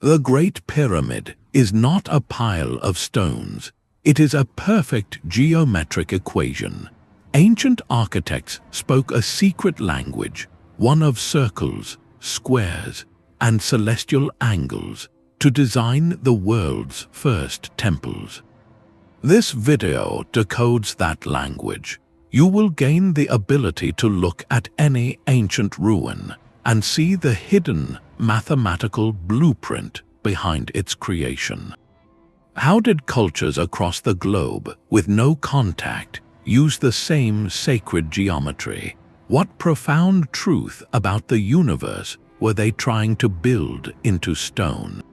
The Great Pyramid is not a pile of stones. It is a perfect geometric equation. Ancient architects spoke a secret language, one of circles, squares, and celestial angles, to design the world's first temples. This video decodes that language. You will gain the ability to look at any ancient ruin and see the hidden mathematical blueprint behind its creation. How did cultures across the globe, with no contact, use the same sacred geometry? What profound truth about the universe were they trying to build into stone?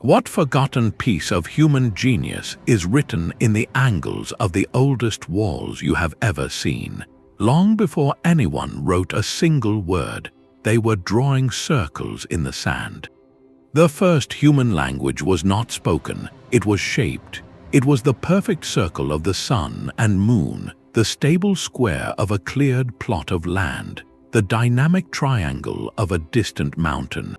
What forgotten piece of human genius is written in the angles of the oldest walls you have ever seen? Long before anyone wrote a single word, they were drawing circles in the sand. The first human language was not spoken, it was shaped. It was the perfect circle of the sun and moon, the stable square of a cleared plot of land, the dynamic triangle of a distant mountain.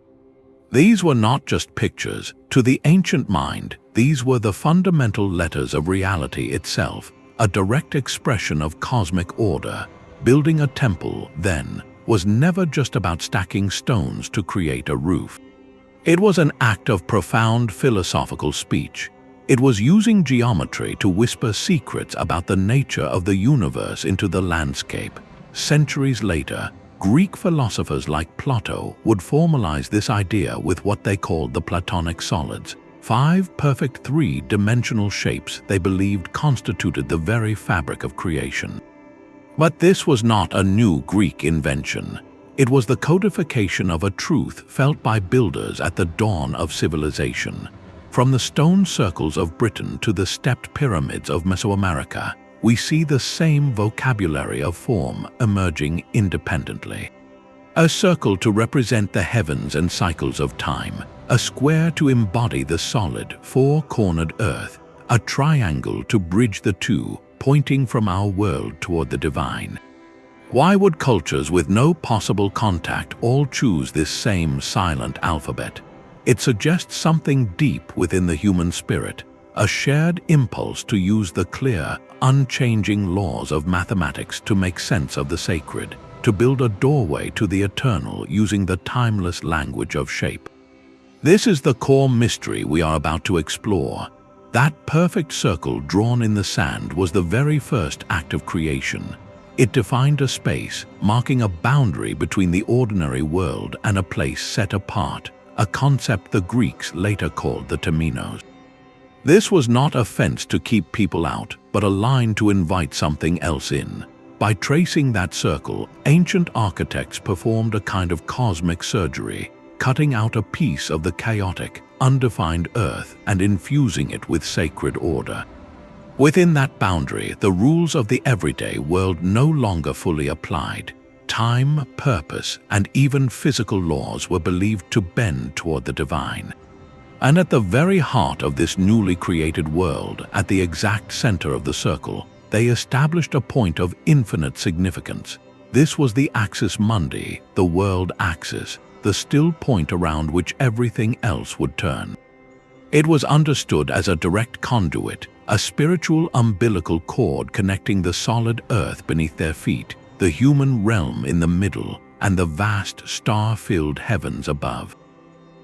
These were not just pictures. To the ancient mind, these were the fundamental letters of reality itself, a direct expression of cosmic order. Building a temple, then, was never just about stacking stones to create a roof. It was an act of profound philosophical speech. It was using geometry to whisper secrets about the nature of the universe into the landscape. Centuries later, Greek philosophers like Plato would formalize this idea with what they called the Platonic solids, 5 perfect three-dimensional shapes they believed constituted the very fabric of creation. But this was not a new Greek invention. It was the codification of a truth felt by builders at the dawn of civilization. From the stone circles of Britain to the stepped pyramids of Mesoamerica, we see the same vocabulary of form emerging independently. A circle to represent the heavens and cycles of time, a square to embody the solid, four-cornered earth, a triangle to bridge the two, pointing from our world toward the divine. Why would cultures with no possible contact all choose this same silent alphabet? It suggests something deep within the human spirit, a shared impulse to use the clear, unchanging laws of mathematics to make sense of the sacred, to build a doorway to the eternal using the timeless language of shape. This is the core mystery we are about to explore. That perfect circle drawn in the sand was the very first act of creation. It defined a space, marking a boundary between the ordinary world and a place set apart, a concept the Greeks later called the temenos. This was not a fence to keep people out, but a line to invite something else in. By tracing that circle, ancient architects performed a kind of cosmic surgery, cutting out a piece of the chaotic, undefined earth and infusing it with sacred order. Within that boundary, the rules of the everyday world no longer fully applied. Time, purpose, and even physical laws were believed to bend toward the divine. And at the very heart of this newly created world, at the exact center of the circle, they established a point of infinite significance. This was the axis mundi, the world axis, the still point around which everything else would turn. It was understood as a direct conduit, a spiritual umbilical cord connecting the solid earth beneath their feet, the human realm in the middle, and the vast star-filled heavens above.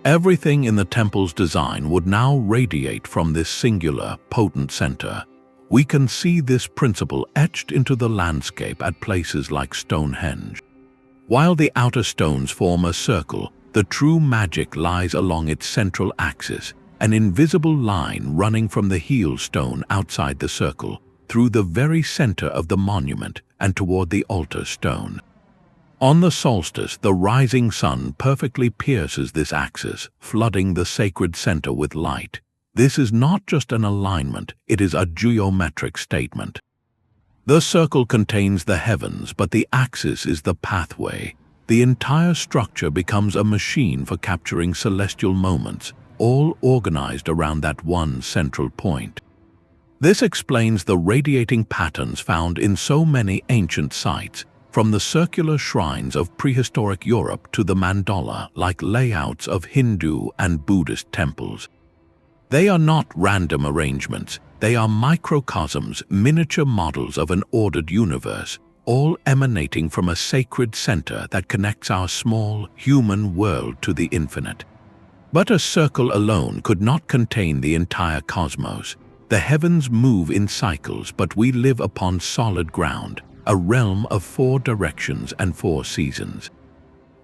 Everything in the temple's design would now radiate from this singular, potent center. We can see this principle etched into the landscape at places like Stonehenge. While the outer stones form a circle, the true magic lies along its central axis, an invisible line running from the heel stone outside the circle, through the very center of the monument and toward the altar stone. On the solstice, the rising sun perfectly pierces this axis, flooding the sacred center with light. This is not just an alignment, it is a geometric statement. The circle contains the heavens, but the axis is the pathway. The entire structure becomes a machine for capturing celestial moments, all organized around that one central point. This explains the radiating patterns found in so many ancient sites. from the circular shrines of prehistoric Europe to the mandala-like layouts of Hindu and Buddhist temples. They are not random arrangements, they are microcosms, miniature models of an ordered universe, all emanating from a sacred center that connects our small, human world to the infinite. But a circle alone could not contain the entire cosmos. The heavens move in cycles, but we live upon solid ground, a realm of 4 directions and 4 seasons.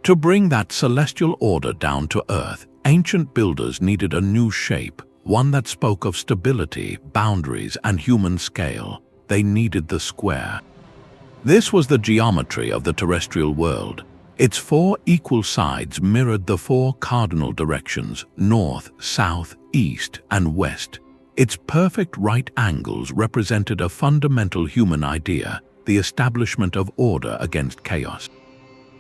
To bring that celestial order down to earth, ancient builders needed a new shape, one that spoke of stability, boundaries, and human scale. They needed the square. This was the geometry of the terrestrial world. Its 4 equal sides mirrored the 4 cardinal directions, north, south, east, and west. Its perfect right angles represented a fundamental human idea, the establishment of order against chaos.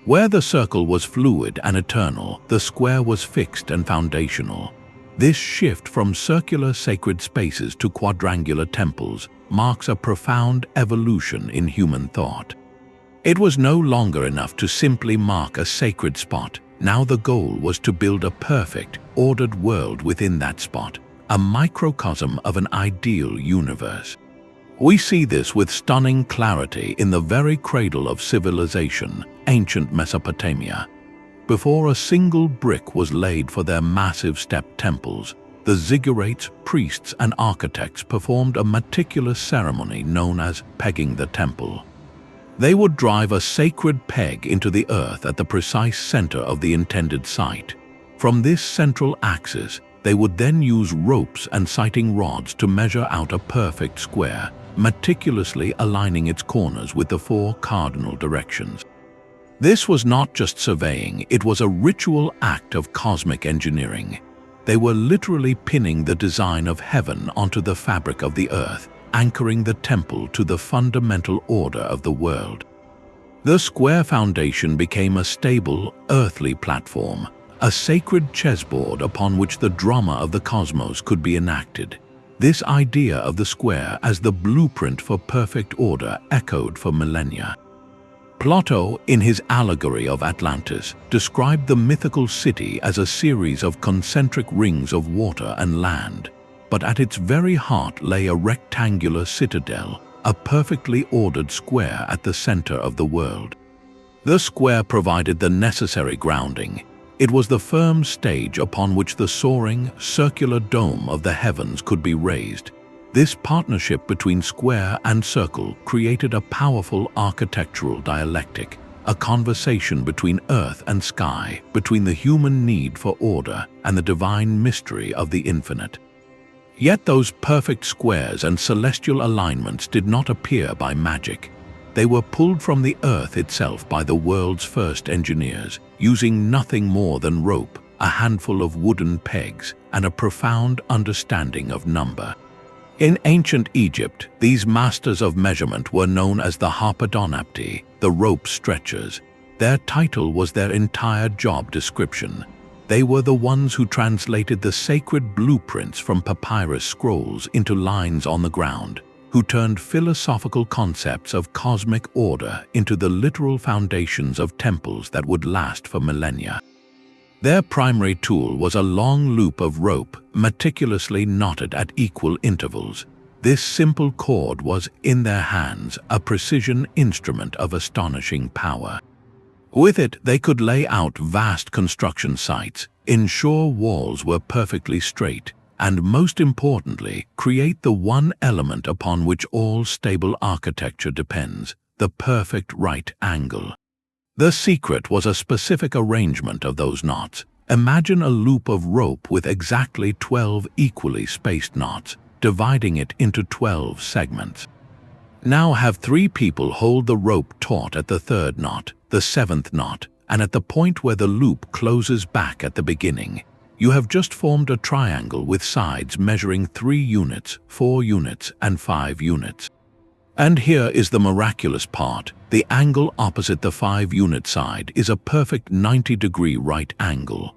Where the circle was fluid and eternal, the square was fixed and foundational. This shift from circular sacred spaces to quadrangular temples marks a profound evolution in human thought. It was no longer enough to simply mark a sacred spot. Now the goal was to build a perfect, ordered world within that spot, a microcosm of an ideal universe. We see this with stunning clarity in the very cradle of civilization, ancient Mesopotamia. Before a single brick was laid for their massive step temples, the ziggurats, priests, and architects performed a meticulous ceremony known as pegging the temple. They would drive a sacred peg into the earth at the precise center of the intended site. From this central axis, they would then use ropes and sighting rods to measure out a perfect square, meticulously aligning its corners with the 4 cardinal directions. This was not just surveying, it was a ritual act of cosmic engineering. They were literally pinning the design of heaven onto the fabric of the earth, anchoring the temple to the fundamental order of the world. The square foundation became a stable, earthly platform, a sacred chessboard upon which the drama of the cosmos could be enacted. This idea of the square as the blueprint for perfect order echoed for millennia. Plato, in his allegory of Atlantis, described the mythical city as a series of concentric rings of water and land, but at its very heart lay a rectangular citadel, a perfectly ordered square at the center of the world. The square provided the necessary grounding. It was the firm stage upon which the soaring, circular dome of the heavens could be raised. This partnership between square and circle created a powerful architectural dialectic, a conversation between earth and sky, between the human need for order and the divine mystery of the infinite. Yet those perfect squares and celestial alignments did not appear by magic. They were pulled from the earth itself by the world's first engineers, using nothing more than rope, a handful of wooden pegs, and a profound understanding of number. In ancient Egypt, these masters of measurement were known as the harpedonapti, the rope stretchers. Their title was their entire job description. They were the ones who translated the sacred blueprints from papyrus scrolls into lines on the ground, who turned philosophical concepts of cosmic order into the literal foundations of temples that would last for millennia. Their primary tool was a long loop of rope, meticulously knotted at equal intervals. This simple cord was, in their hands, a precision instrument of astonishing power. With it, they could lay out vast construction sites, ensure walls were perfectly straight, and most importantly, create the one element upon which all stable architecture depends, the perfect right angle. The secret was a specific arrangement of those knots. Imagine a loop of rope with exactly 12 equally spaced knots, dividing it into 12 segments. Now have 3 people hold the rope taut at the 3rd knot, the 7th knot, and at the point where the loop closes back at the beginning. You have just formed a triangle with sides measuring 3 units, 4 units, and 5 units. And here is the miraculous part. The angle opposite the 5-unit side is a perfect 90-degree right angle.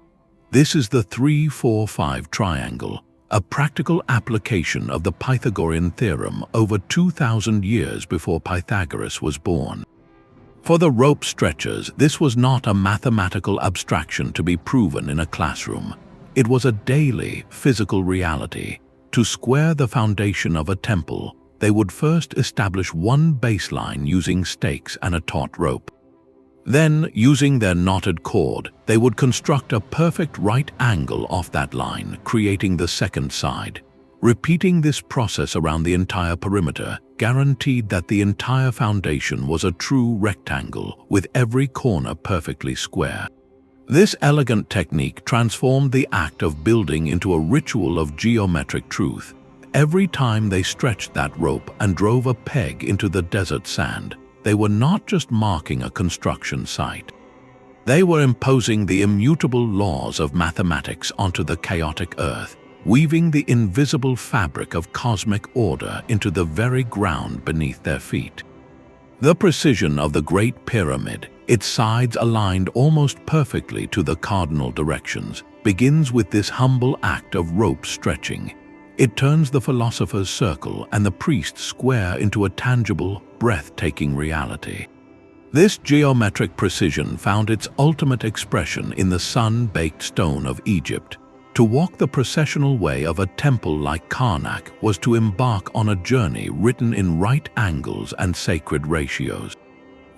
This is the 3-4-5 triangle, a practical application of the Pythagorean theorem over 2,000 years before Pythagoras was born. For the rope stretchers, this was not a mathematical abstraction to be proven in a classroom. It was a daily, physical reality. To square the foundation of a temple, they would first establish one baseline using stakes and a taut rope. Then, using their knotted cord, they would construct a perfect right angle off that line, creating the second side. Repeating this process around the entire perimeter guaranteed that the entire foundation was a true rectangle, with every corner perfectly square. This elegant technique transformed the act of building into a ritual of geometric truth. Every time they stretched that rope and drove a peg into the desert sand, they were not just marking a construction site. They were imposing the immutable laws of mathematics onto the chaotic earth, weaving the invisible fabric of cosmic order into the very ground beneath their feet. The precision of the Great Pyramid, its sides aligned almost perfectly to the cardinal directions, begins with this humble act of rope stretching. It turns the philosopher's circle and the priest's square into a tangible, breathtaking reality. This geometric precision found its ultimate expression in the sun-baked stone of Egypt. To walk the processional way of a temple like Karnak was to embark on a journey written in right angles and sacred ratios.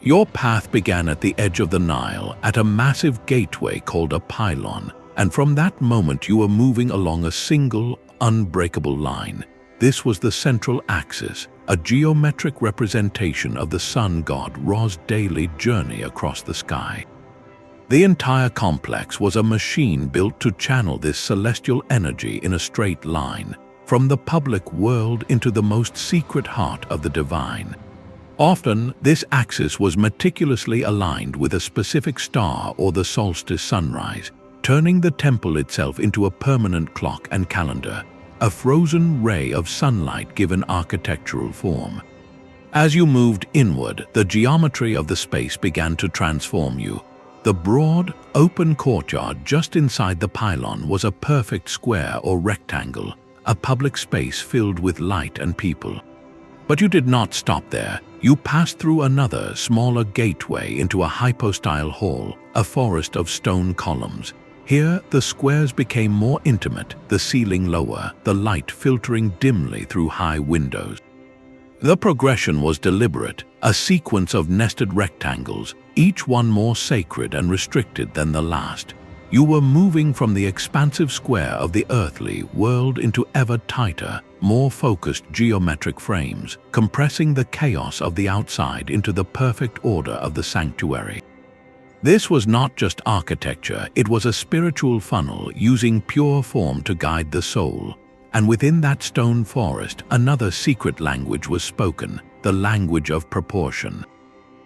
Your path began at the edge of the Nile, at a massive gateway called a pylon, and from that moment you were moving along a single, unbreakable line. This was the central axis, a geometric representation of the sun god Ra's daily journey across the sky. The entire complex was a machine built to channel this celestial energy in a straight line, from the public world into the most secret heart of the divine. Often, this axis was meticulously aligned with a specific star or the solstice sunrise, turning the temple itself into a permanent clock and calendar, a frozen ray of sunlight given architectural form. As you moved inward, the geometry of the space began to transform you. The broad, open courtyard just inside the pylon was a perfect square or rectangle, a public space filled with light and people. But you did not stop there. You passed through another, smaller gateway into a hypostyle hall, a forest of stone columns. Here, the squares became more intimate, the ceiling lower, the light filtering dimly through high windows. The progression was deliberate, a sequence of nested rectangles, each one more sacred and restricted than the last. You were moving from the expansive square of the earthly world into ever tighter, more focused geometric frames, compressing the chaos of the outside into the perfect order of the sanctuary. This was not just architecture, it was a spiritual funnel using pure form to guide the soul. And within that stone forest, another secret language was spoken, the language of proportion.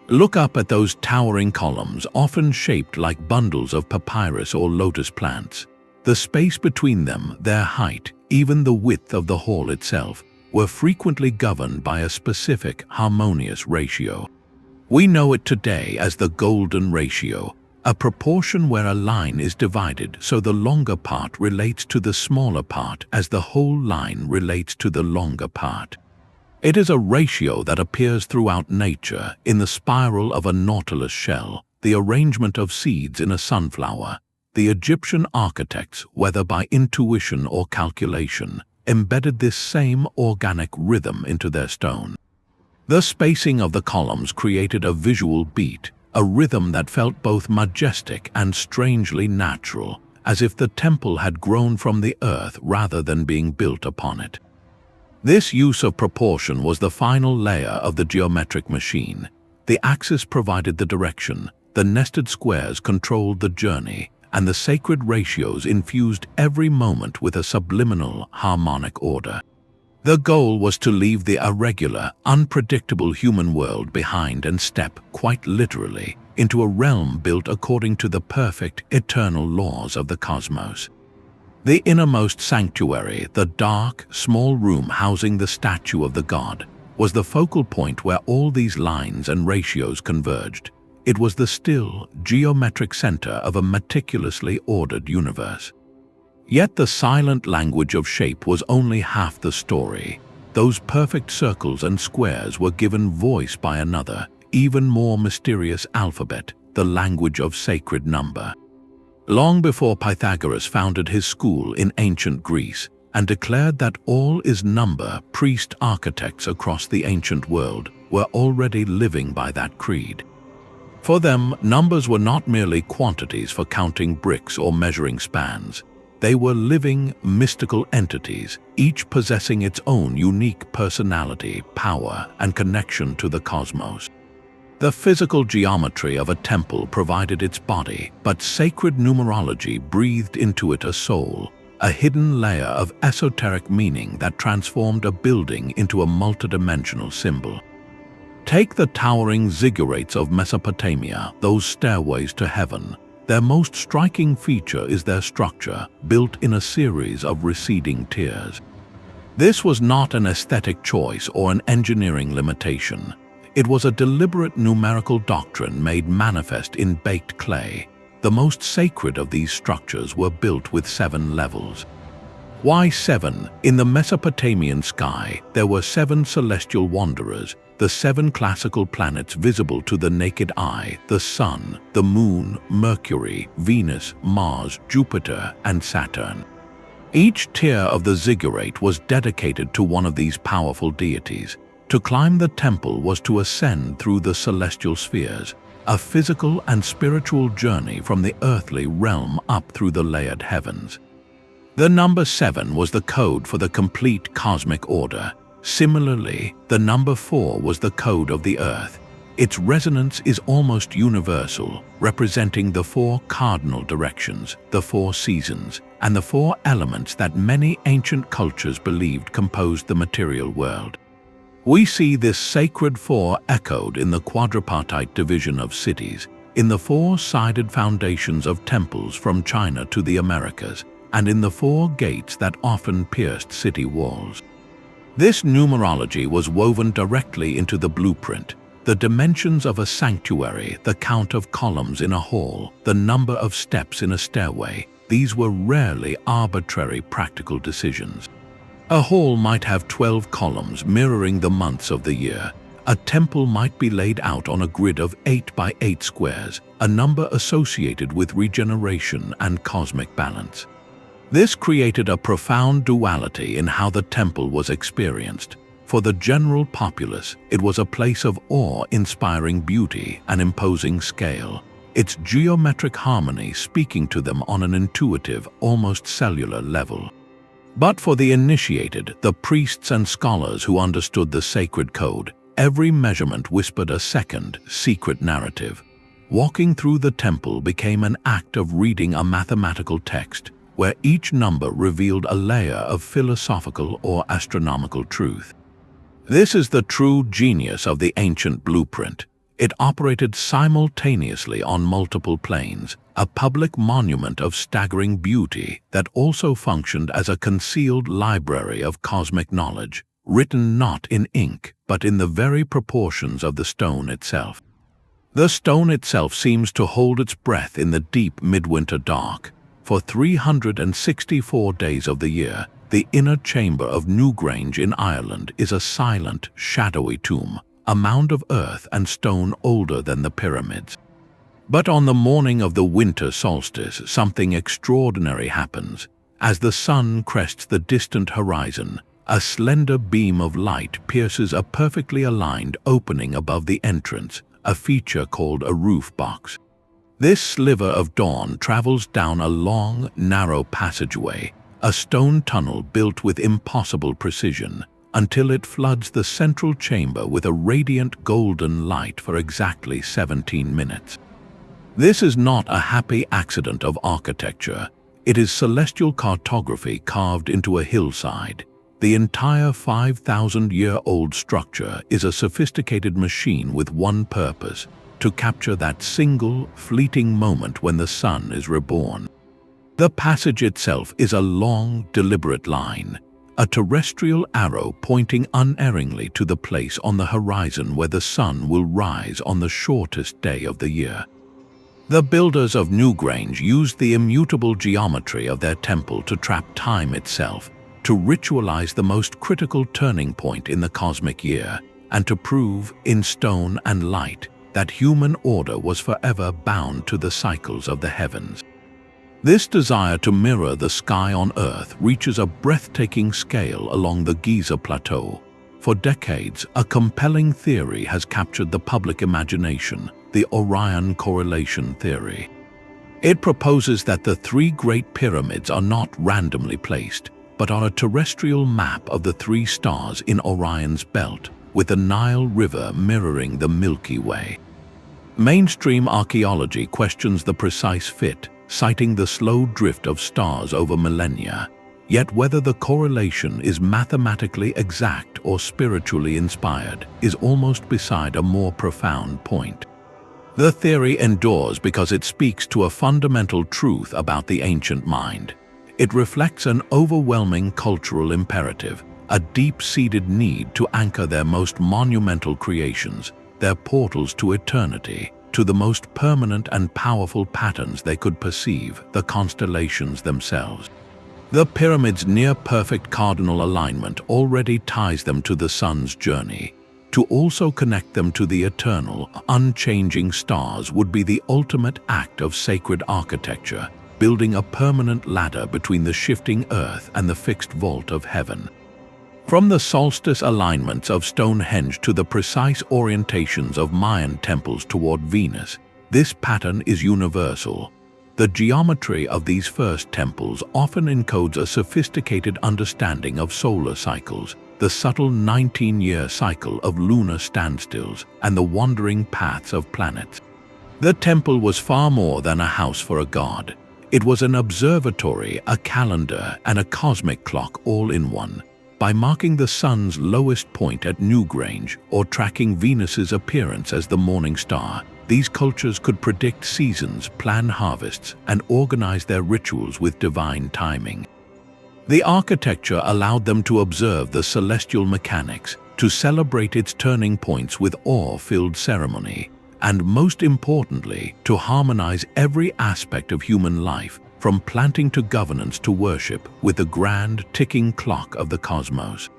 Look up at those towering columns, often shaped like bundles of papyrus or lotus plants. The space between them, their height, even the width of the hall itself, were frequently governed by a specific, harmonious ratio. We know it today as the golden ratio, a proportion where a line is divided so the longer part relates to the smaller part as the whole line relates to the longer part. It is a ratio that appears throughout nature, in the spiral of a nautilus shell, the arrangement of seeds in a sunflower. The Egyptian architects, whether by intuition or calculation, embedded this same organic rhythm into their stone. The spacing of the columns created a visual beat, a rhythm that felt both majestic and strangely natural, as if the temple had grown from the earth rather than being built upon it. This use of proportion was the final layer of the geometric machine. The axis provided the direction, the nested squares controlled the journey, and the sacred ratios infused every moment with a subliminal, harmonic order. The goal was to leave the irregular, unpredictable human world behind and step, quite literally, into a realm built according to the perfect, eternal laws of the cosmos. The innermost sanctuary, the dark, small room housing the statue of the god, was the focal point where all these lines and ratios converged. It was the still, geometric center of a meticulously ordered universe. Yet the silent language of shape was only half the story. Those perfect circles and squares were given voice by another, even more mysterious alphabet, the language of sacred number. Long before Pythagoras founded his school in ancient Greece and declared that all is number, priest architects across the ancient world were already living by that creed. For them, numbers were not merely quantities for counting bricks or measuring spans. They were living, mystical entities, each possessing its own unique personality, power, and connection to the cosmos. The physical geometry of a temple provided its body, but sacred numerology breathed into it a soul, a hidden layer of esoteric meaning that transformed a building into a multidimensional symbol. Take the towering ziggurats of Mesopotamia, those stairways to heaven. Their most striking feature is their structure, built in a series of receding tiers. This was not an aesthetic choice or an engineering limitation. It was a deliberate numerical doctrine made manifest in baked clay. The most sacred of these structures were built with 7 levels. Why 7? In the Mesopotamian sky, there were 7 celestial wanderers, the 7 classical planets visible to the naked eye: the Sun, the Moon, Mercury, Venus, Mars, Jupiter, and Saturn. Each tier of the ziggurat was dedicated to one of these powerful deities. To climb the temple was to ascend through the celestial spheres, a physical and spiritual journey from the earthly realm up through the layered heavens. The number 7 was the code for the complete cosmic order. Similarly, the number 4 was the code of the earth. Its resonance is almost universal, representing the 4 cardinal directions, the 4 seasons, and the 4 elements that many ancient cultures believed composed the material world. We see this sacred 4 echoed in the quadripartite division of cities, in the 4-sided foundations of temples from China to the Americas, and in the 4 gates that often pierced city walls. This numerology was woven directly into the blueprint: the dimensions of a sanctuary, the count of columns in a hall, the number of steps in a stairway. These were rarely arbitrary practical decisions. A hall might have 12 columns mirroring the months of the year. A temple might be laid out on a grid of 8 by 8 squares, a number associated with regeneration and cosmic balance. This created a profound duality in how the temple was experienced. For the general populace, it was a place of awe-inspiring beauty and imposing scale, its geometric harmony speaking to them on an intuitive, almost cellular level. But for the initiated, the priests and scholars who understood the sacred code, every measurement whispered a second, secret narrative. Walking through the temple became an act of reading a mathematical text, where each number revealed a layer of philosophical or astronomical truth. This is the true genius of the ancient blueprint. It operated simultaneously on multiple planes, a public monument of staggering beauty that also functioned as a concealed library of cosmic knowledge, written not in ink, but in the very proportions of the stone itself. The stone itself seems to hold its breath in the deep midwinter dark. For 364 days of the year, the inner chamber of Newgrange in Ireland is a silent, shadowy tomb, a mound of earth and stone older than the pyramids. But on the morning of the winter solstice, something extraordinary happens. As the sun crests the distant horizon, a slender beam of light pierces a perfectly aligned opening above the entrance, a feature called a roof box. This sliver of dawn travels down a long, narrow passageway, a stone tunnel built with impossible precision, until it floods the central chamber with a radiant golden light for exactly 17 minutes. This is not a happy accident of architecture. It is celestial cartography carved into a hillside. The entire 5,000-year-old structure is a sophisticated machine with one purpose: to capture that single, fleeting moment when the sun is reborn. The passage itself is a long, deliberate line, a terrestrial arrow pointing unerringly to the place on the horizon where the sun will rise on the shortest day of the year. The builders of Newgrange used the immutable geometry of their temple to trap time itself, to ritualize the most critical turning point in the cosmic year, and to prove, in stone and light, that human order was forever bound to the cycles of the heavens. This desire to mirror the sky on Earth reaches a breathtaking scale along the Giza Plateau. For decades, a compelling theory has captured the public imagination, the Orion correlation theory. It proposes that the three Great Pyramids are not randomly placed, but are a terrestrial map of the three stars in Orion's belt, with the Nile River mirroring the Milky Way. Mainstream archaeology questions the precise fit, citing the slow drift of stars over millennia. Yet whether the correlation is mathematically exact or spiritually inspired is almost beside a more profound point. The theory endures because it speaks to a fundamental truth about the ancient mind. It reflects an overwhelming cultural imperative, a deep-seated need to anchor their most monumental creations, their portals to eternity, to the most permanent and powerful patterns they could perceive, the constellations themselves. The pyramids' near-perfect cardinal alignment already ties them to the sun's journey. To also connect them to the eternal, unchanging stars would be the ultimate act of sacred architecture, building a permanent ladder between the shifting earth and the fixed vault of heaven. From the solstice alignments of Stonehenge to the precise orientations of Mayan temples toward Venus, this pattern is universal. The geometry of these first temples often encodes a sophisticated understanding of solar cycles, the subtle 19-year cycle of lunar standstills, and the wandering paths of planets. The temple was far more than a house for a god. It was an observatory, a calendar, and a cosmic clock all in one. By marking the sun's lowest point at Newgrange or tracking Venus's appearance as the morning star, these cultures could predict seasons, plan harvests, and organize their rituals with divine timing. The architecture allowed them to observe the celestial mechanics, to celebrate its turning points with awe-filled ceremony, and most importantly, to harmonize every aspect of human life, from planting to governance to worship, with the grand, ticking clock of the cosmos.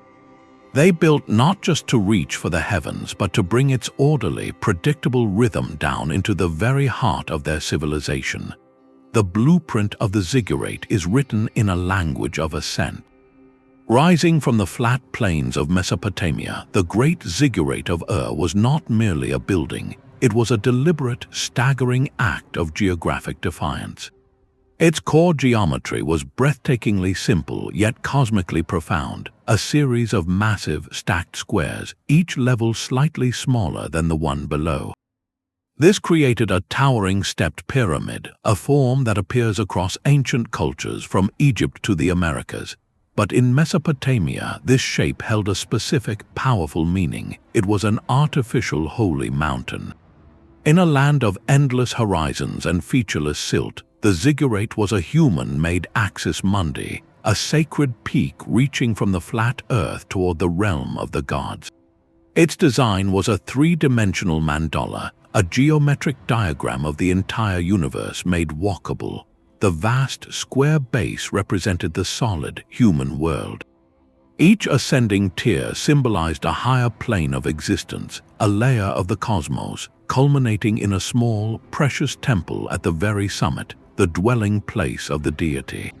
They built not just to reach for the heavens, but to bring its orderly, predictable rhythm down into the very heart of their civilization. The blueprint of the Ziggurat is written in a language of ascent. Rising from the flat plains of Mesopotamia, the great Ziggurat of Ur was not merely a building, it was a deliberate, staggering act of geographic defiance. Its core geometry was breathtakingly simple yet cosmically profound, a series of massive, stacked squares, each level slightly smaller than the one below. This created a towering stepped pyramid, a form that appears across ancient cultures from Egypt to the Americas. But in Mesopotamia, this shape held a specific, powerful meaning. It was an artificial holy mountain. In a land of endless horizons and featureless silt, the Ziggurat was a human-made axis mundi, a sacred peak reaching from the flat earth toward the realm of the gods. Its design was a three-dimensional mandala, a geometric diagram of the entire universe made walkable. The vast, square base represented the solid, human world. Each ascending tier symbolized a higher plane of existence, a layer of the cosmos, culminating in a small, precious temple at the very summit, the dwelling place of the deity.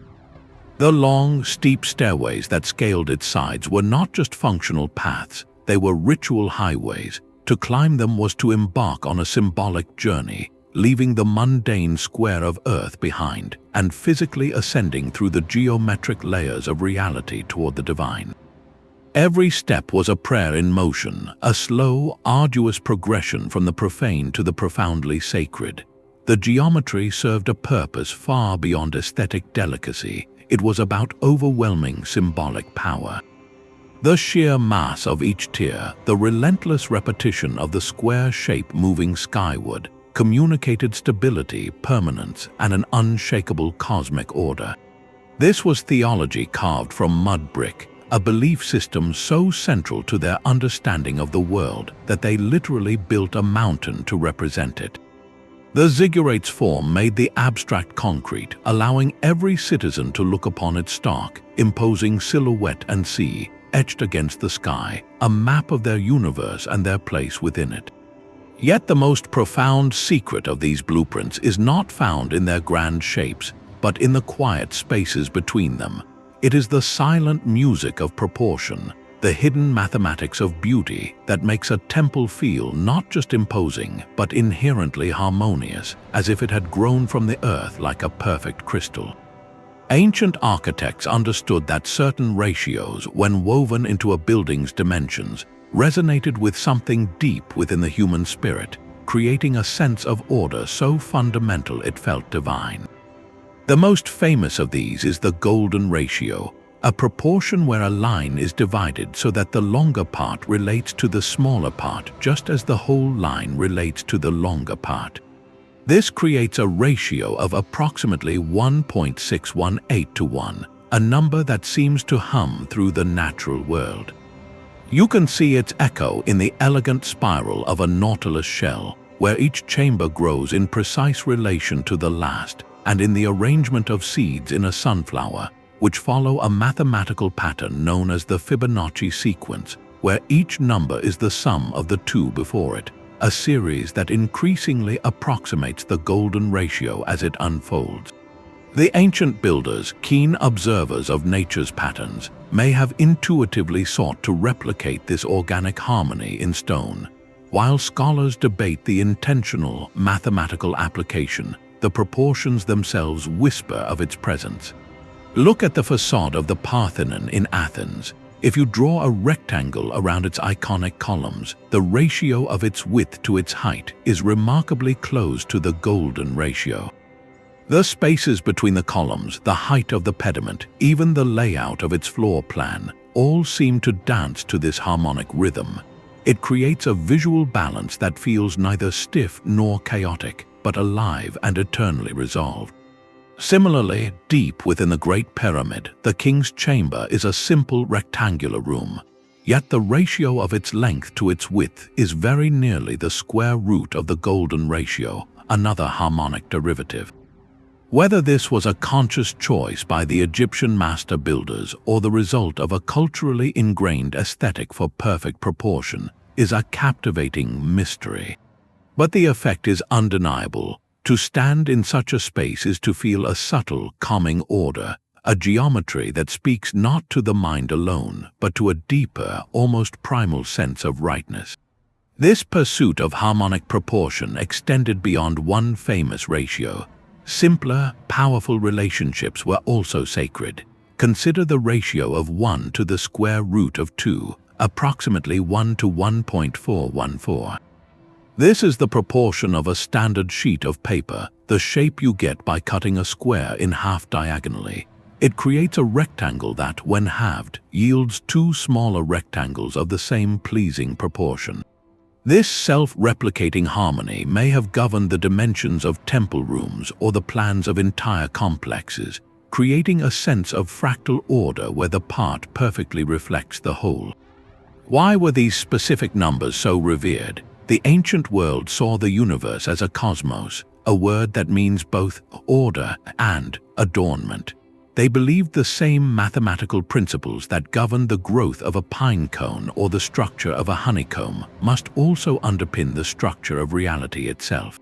The long, steep stairways that scaled its sides were not just functional paths, they were ritual highways. To climb them was to embark on a symbolic journey, leaving the mundane square of earth behind and physically ascending through the geometric layers of reality toward the divine. Every step was a prayer in motion, a slow, arduous progression from the profane to the profoundly sacred. The geometry served a purpose far beyond aesthetic delicacy. It was about overwhelming symbolic power. The sheer mass of each tier, the relentless repetition of the square shape moving skyward, communicated stability, permanence, and an unshakable cosmic order. This was theology carved from mud brick, a belief system so central to their understanding of the world that they literally built a mountain to represent it. The Ziggurat's form made the abstract concrete, allowing every citizen to look upon its stark, imposing silhouette and see, etched against the sky, a map of their universe and their place within it. Yet the most profound secret of these blueprints is not found in their grand shapes, but in the quiet spaces between them. It is the silent music of proportion, the hidden mathematics of beauty that makes a temple feel not just imposing, but inherently harmonious, as if it had grown from the earth like a perfect crystal. Ancient architects understood that certain ratios, when woven into a building's dimensions, resonated with something deep within the human spirit, creating a sense of order so fundamental it felt divine. The most famous of these is the golden ratio, a proportion where a line is divided so that the longer part relates to the smaller part just as the whole line relates to the longer part. This creates a ratio of approximately 1.618 to 1, a number that seems to hum through the natural world. You can see its echo in the elegant spiral of a nautilus shell, where each chamber grows in precise relation to the last, and in the arrangement of seeds in a sunflower, which follow a mathematical pattern known as the Fibonacci sequence, where each number is the sum of the two before it, a series that increasingly approximates the golden ratio as it unfolds. The ancient builders, keen observers of nature's patterns, may have intuitively sought to replicate this organic harmony in stone. While scholars debate the intentional mathematical application, the proportions themselves whisper of its presence. Look at the facade of the Parthenon in Athens. If you draw a rectangle around its iconic columns, the ratio of its width to its height is remarkably close to the golden ratio. The spaces between the columns, the height of the pediment, even the layout of its floor plan, all seem to dance to this harmonic rhythm. It creates a visual balance that feels neither stiff nor chaotic, but alive and eternally resolved. Similarly, deep within the Great Pyramid, the King's Chamber is a simple rectangular room. Yet the ratio of its length to its width is very nearly the square root of the golden ratio, another harmonic derivative. Whether this was a conscious choice by the Egyptian master builders or the result of a culturally ingrained aesthetic for perfect proportion is a captivating mystery. But the effect is undeniable. To stand in such a space is to feel a subtle, calming order, a geometry that speaks not to the mind alone, but to a deeper, almost primal sense of rightness. This pursuit of harmonic proportion extended beyond one famous ratio. Simpler, powerful relationships were also sacred. Consider the ratio of 1 to the square root of 2, approximately 1 to 1.414. This is the proportion of a standard sheet of paper, the shape you get by cutting a square in half diagonally. It creates a rectangle that, when halved, yields two smaller rectangles of the same pleasing proportion. This self-replicating harmony may have governed the dimensions of temple rooms or the plans of entire complexes, creating a sense of fractal order where the part perfectly reflects the whole. Why were these specific numbers so revered? The ancient world saw the universe as a cosmos, a word that means both order and adornment. They believed the same mathematical principles that govern the growth of a pine cone or the structure of a honeycomb must also underpin the structure of reality itself.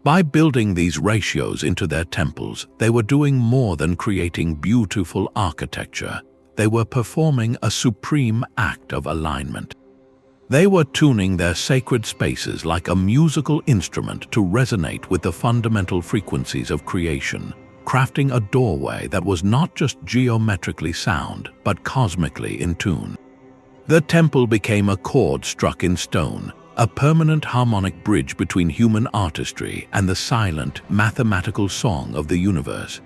By building these ratios into their temples, they were doing more than creating beautiful architecture. They were performing a supreme act of alignment. They were tuning their sacred spaces like a musical instrument to resonate with the fundamental frequencies of creation, crafting a doorway that was not just geometrically sound, but cosmically in tune. The temple became a chord struck in stone, a permanent harmonic bridge between human artistry and the silent, mathematical song of the universe.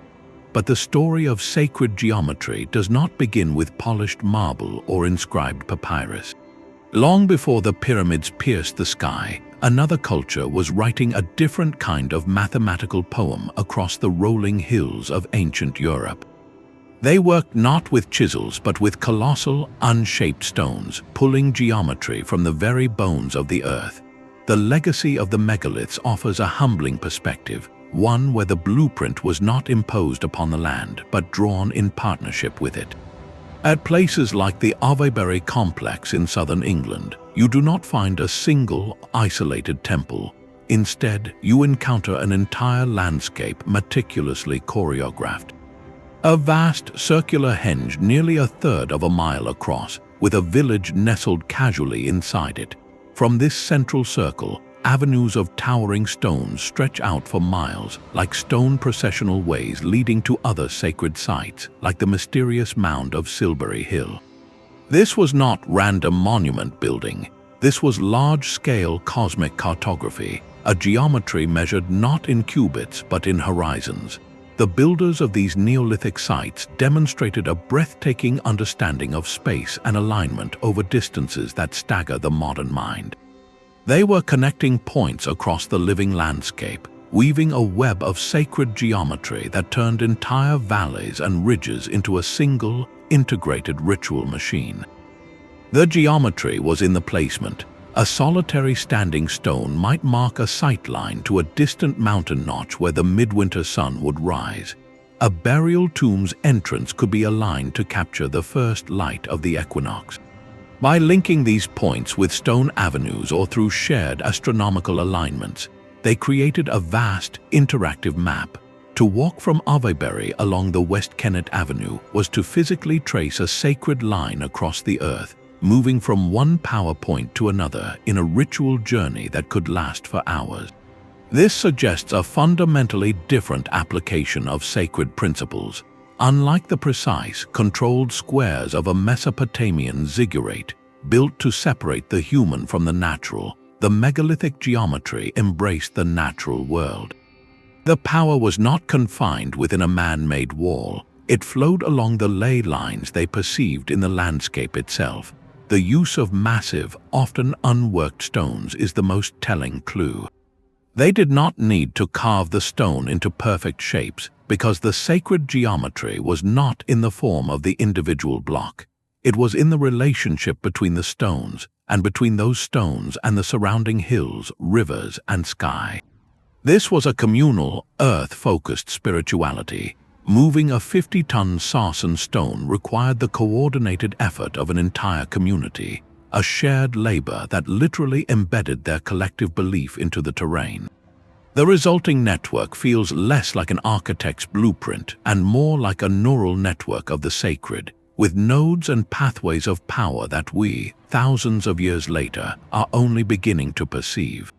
But the story of sacred geometry does not begin with polished marble or inscribed papyrus. Long before the pyramids pierced the sky, another culture was writing a different kind of mathematical poem across the rolling hills of ancient Europe. They worked not with chisels but with colossal, unshaped stones, pulling geometry from the very bones of the earth. The legacy of the megaliths offers a humbling perspective, one where the blueprint was not imposed upon the land but drawn in partnership with it. At places like the Avebury complex in southern England, you do not find a single, isolated temple. Instead, you encounter an entire landscape meticulously choreographed. A vast circular henge nearly a third of a mile across, with a village nestled casually inside it. From this central circle, avenues of towering stones stretch out for miles, like stone processional ways leading to other sacred sites, like the mysterious mound of Silbury Hill. This was not random monument building. This was large-scale cosmic cartography, a geometry measured not in cubits but in horizons. The builders of these Neolithic sites demonstrated a breathtaking understanding of space and alignment over distances that stagger the modern mind. They were connecting points across the living landscape, weaving a web of sacred geometry that turned entire valleys and ridges into a single, integrated ritual machine. The geometry was in the placement. A solitary standing stone might mark a sightline to a distant mountain notch where the midwinter sun would rise. A burial tomb's entrance could be aligned to capture the first light of the equinox. By linking these points with stone avenues or through shared astronomical alignments, they created a vast, interactive map. To walk from Avebury along the West Kennet Avenue was to physically trace a sacred line across the earth, moving from one power point to another in a ritual journey that could last for hours. This suggests a fundamentally different application of sacred principles. Unlike the precise, controlled squares of a Mesopotamian ziggurat, built to separate the human from the natural, the megalithic geometry embraced the natural world. The power was not confined within a man-made wall. It flowed along the ley lines they perceived in the landscape itself. The use of massive, often unworked stones is the most telling clue. They did not need to carve the stone into perfect shapes because the sacred geometry was not in the form of the individual block. It was in the relationship between the stones, and between those stones and the surrounding hills, rivers, and sky. This was a communal, earth-focused spirituality. Moving a 50-ton sarsen stone required the coordinated effort of an entire community, a shared labor that literally embedded their collective belief into the terrain. The resulting network feels less like an architect's blueprint and more like a neural network of the sacred, with nodes and pathways of power that we, thousands of years later, are only beginning to perceive.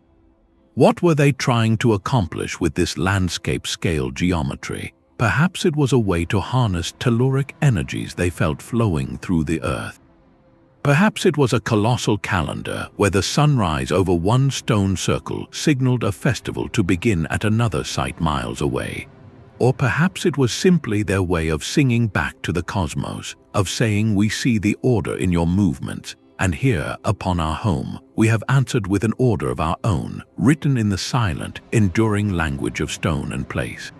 What were they trying to accomplish with this landscape-scale geometry? Perhaps it was a way to harness telluric energies they felt flowing through the earth. Perhaps it was a colossal calendar where the sunrise over one stone circle signaled a festival to begin at another site miles away. Or perhaps it was simply their way of singing back to the cosmos, of saying, "We see the order in your movements, and here, upon our home, we have answered with an order of our own, written in the silent, enduring language of stone and place."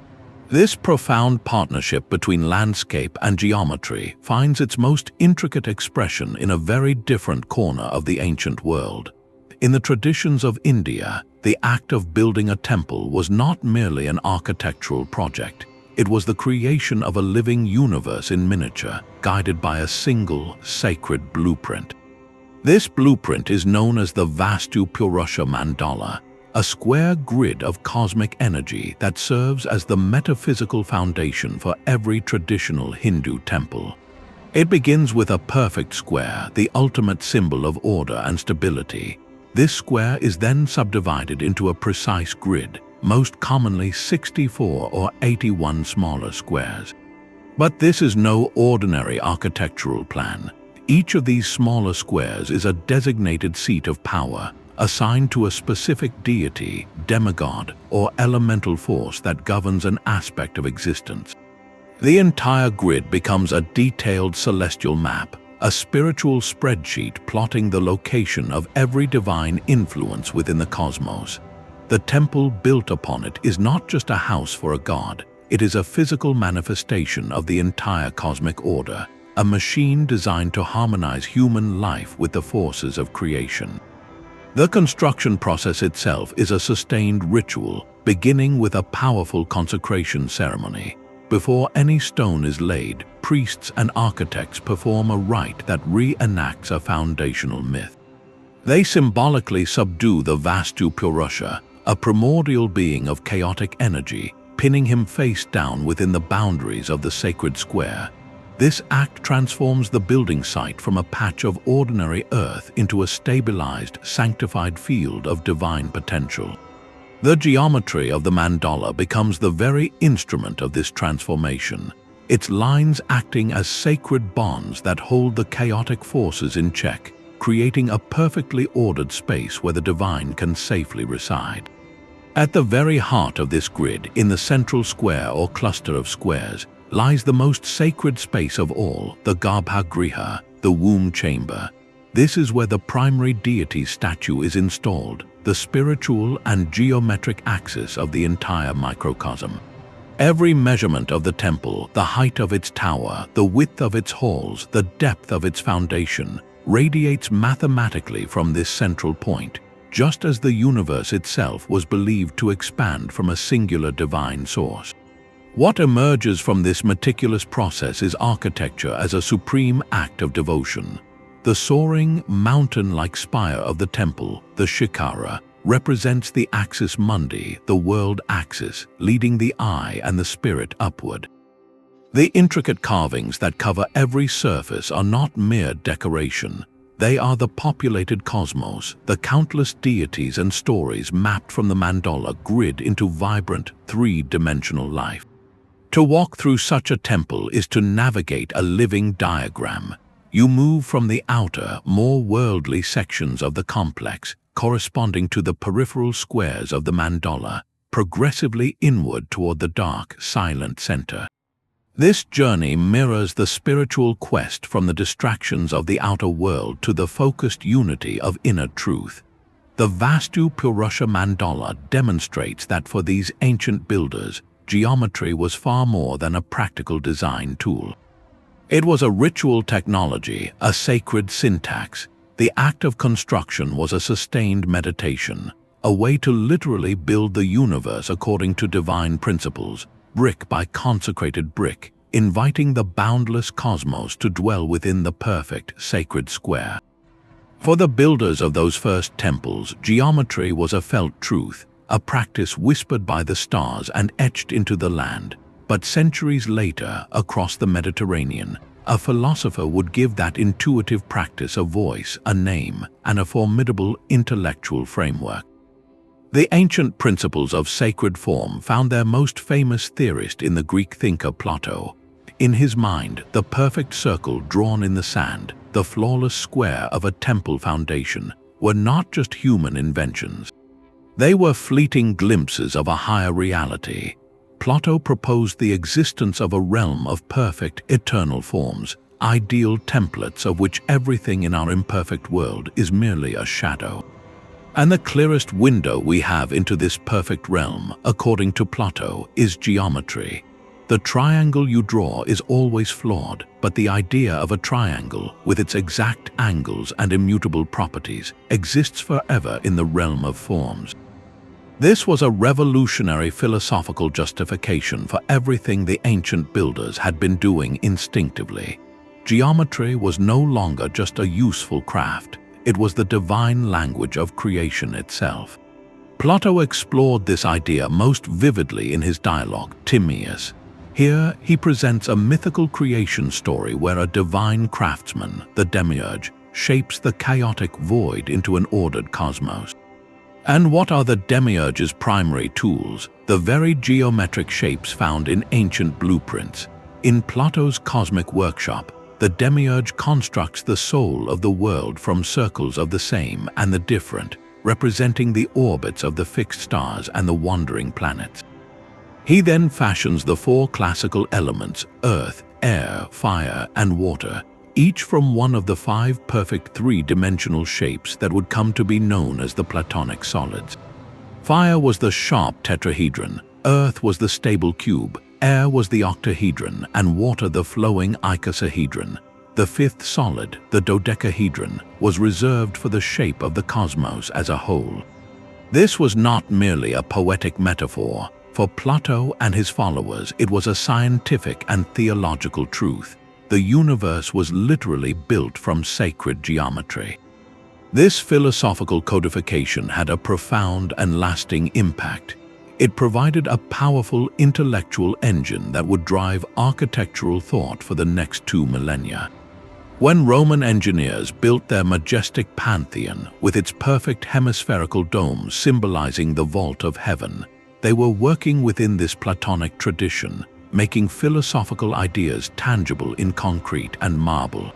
This profound partnership between landscape and geometry finds its most intricate expression in a very different corner of the ancient world. In the traditions of India, the act of building a temple was not merely an architectural project. It was the creation of a living universe in miniature, guided by a single, sacred blueprint. This blueprint is known as the Vastu Purusha Mandala, a square grid of cosmic energy that serves as the metaphysical foundation for every traditional Hindu temple. It begins with a perfect square, the ultimate symbol of order and stability. This square is then subdivided into a precise grid, most commonly 64 or 81 smaller squares. But this is no ordinary architectural plan. Each of these smaller squares is a designated seat of power, assigned to a specific deity, demigod, or elemental force that governs an aspect of existence. The entire grid becomes a detailed celestial map, a spiritual spreadsheet plotting the location of every divine influence within the cosmos. The temple built upon it is not just a house for a god, it is a physical manifestation of the entire cosmic order, a machine designed to harmonize human life with the forces of creation. The construction process itself is a sustained ritual, beginning with a powerful consecration ceremony. Before any stone is laid, priests and architects perform a rite that reenacts a foundational myth. They symbolically subdue the Vastu Purusha, a primordial being of chaotic energy, pinning him face down within the boundaries of the sacred square. This act transforms the building site from a patch of ordinary earth into a stabilized, sanctified field of divine potential. The geometry of the mandala becomes the very instrument of this transformation, its lines acting as sacred bonds that hold the chaotic forces in check, creating a perfectly ordered space where the divine can safely reside. At the very heart of this grid, in the central square or cluster of squares, lies the most sacred space of all, the Garbhagriha, the womb chamber. This is where the primary deity statue is installed, the spiritual and geometric axis of the entire microcosm. Every measurement of the temple, the height of its tower, the width of its halls, the depth of its foundation, radiates mathematically from this central point, just as the universe itself was believed to expand from a singular divine source. What emerges from this meticulous process is architecture as a supreme act of devotion. The soaring, mountain-like spire of the temple, the Shikara, represents the axis mundi, the world axis, leading the eye and the spirit upward. The intricate carvings that cover every surface are not mere decoration. They are the populated cosmos, the countless deities and stories mapped from the mandala grid into vibrant, three-dimensional life. To walk through such a temple is to navigate a living diagram. You move from the outer, more worldly sections of the complex, corresponding to the peripheral squares of the mandala, progressively inward toward the dark, silent center. This journey mirrors the spiritual quest from the distractions of the outer world to the focused unity of inner truth. The Vastu Purusha mandala demonstrates that for these ancient builders, geometry was far more than a practical design tool. It was a ritual technology, a sacred syntax. The act of construction was a sustained meditation, a way to literally build the universe according to divine principles, brick by consecrated brick, inviting the boundless cosmos to dwell within the perfect, sacred square. For the builders of those first temples, geometry was a felt truth, a practice whispered by the stars and etched into the land. But centuries later, across the Mediterranean, a philosopher would give that intuitive practice a voice, a name, and a formidable intellectual framework. The ancient principles of sacred form found their most famous theorist in the Greek thinker Plato. In his mind, the perfect circle drawn in the sand, the flawless square of a temple foundation, were not just human inventions. They were fleeting glimpses of a higher reality. Plato proposed the existence of a realm of perfect, eternal forms, ideal templates of which everything in our imperfect world is merely a shadow. And the clearest window we have into this perfect realm, according to Plato, is geometry. The triangle you draw is always flawed, but the idea of a triangle, with its exact angles and immutable properties, exists forever in the realm of forms. This was a revolutionary philosophical justification for everything the ancient builders had been doing instinctively. Geometry was no longer just a useful craft. It was the divine language of creation itself. Plato explored this idea most vividly in his dialogue, Timaeus. Here, he presents a mythical creation story where a divine craftsman, the demiurge, shapes the chaotic void into an ordered cosmos. And what are the demiurge's primary tools? The very geometric shapes found in ancient blueprints. In Plato's cosmic workshop, the demiurge constructs the soul of the world from circles of the same and the different, representing the orbits of the fixed stars and the wandering planets. He then fashions the four classical elements, earth, air, fire, and water, each from one of the five perfect three-dimensional shapes that would come to be known as the Platonic solids. Fire was the sharp tetrahedron, earth was the stable cube, air was the octahedron, and water the flowing icosahedron. The fifth solid, the dodecahedron, was reserved for the shape of the cosmos as a whole. This was not merely a poetic metaphor. For Plato and his followers, it was a scientific and theological truth. The universe was literally built from sacred geometry. This philosophical codification had a profound and lasting impact. It provided a powerful intellectual engine that would drive architectural thought for the next 2 millennia. When Roman engineers built their majestic Pantheon with its perfect hemispherical domes symbolizing the vault of heaven, they were working within this Platonic tradition, making philosophical ideas tangible in concrete and marble.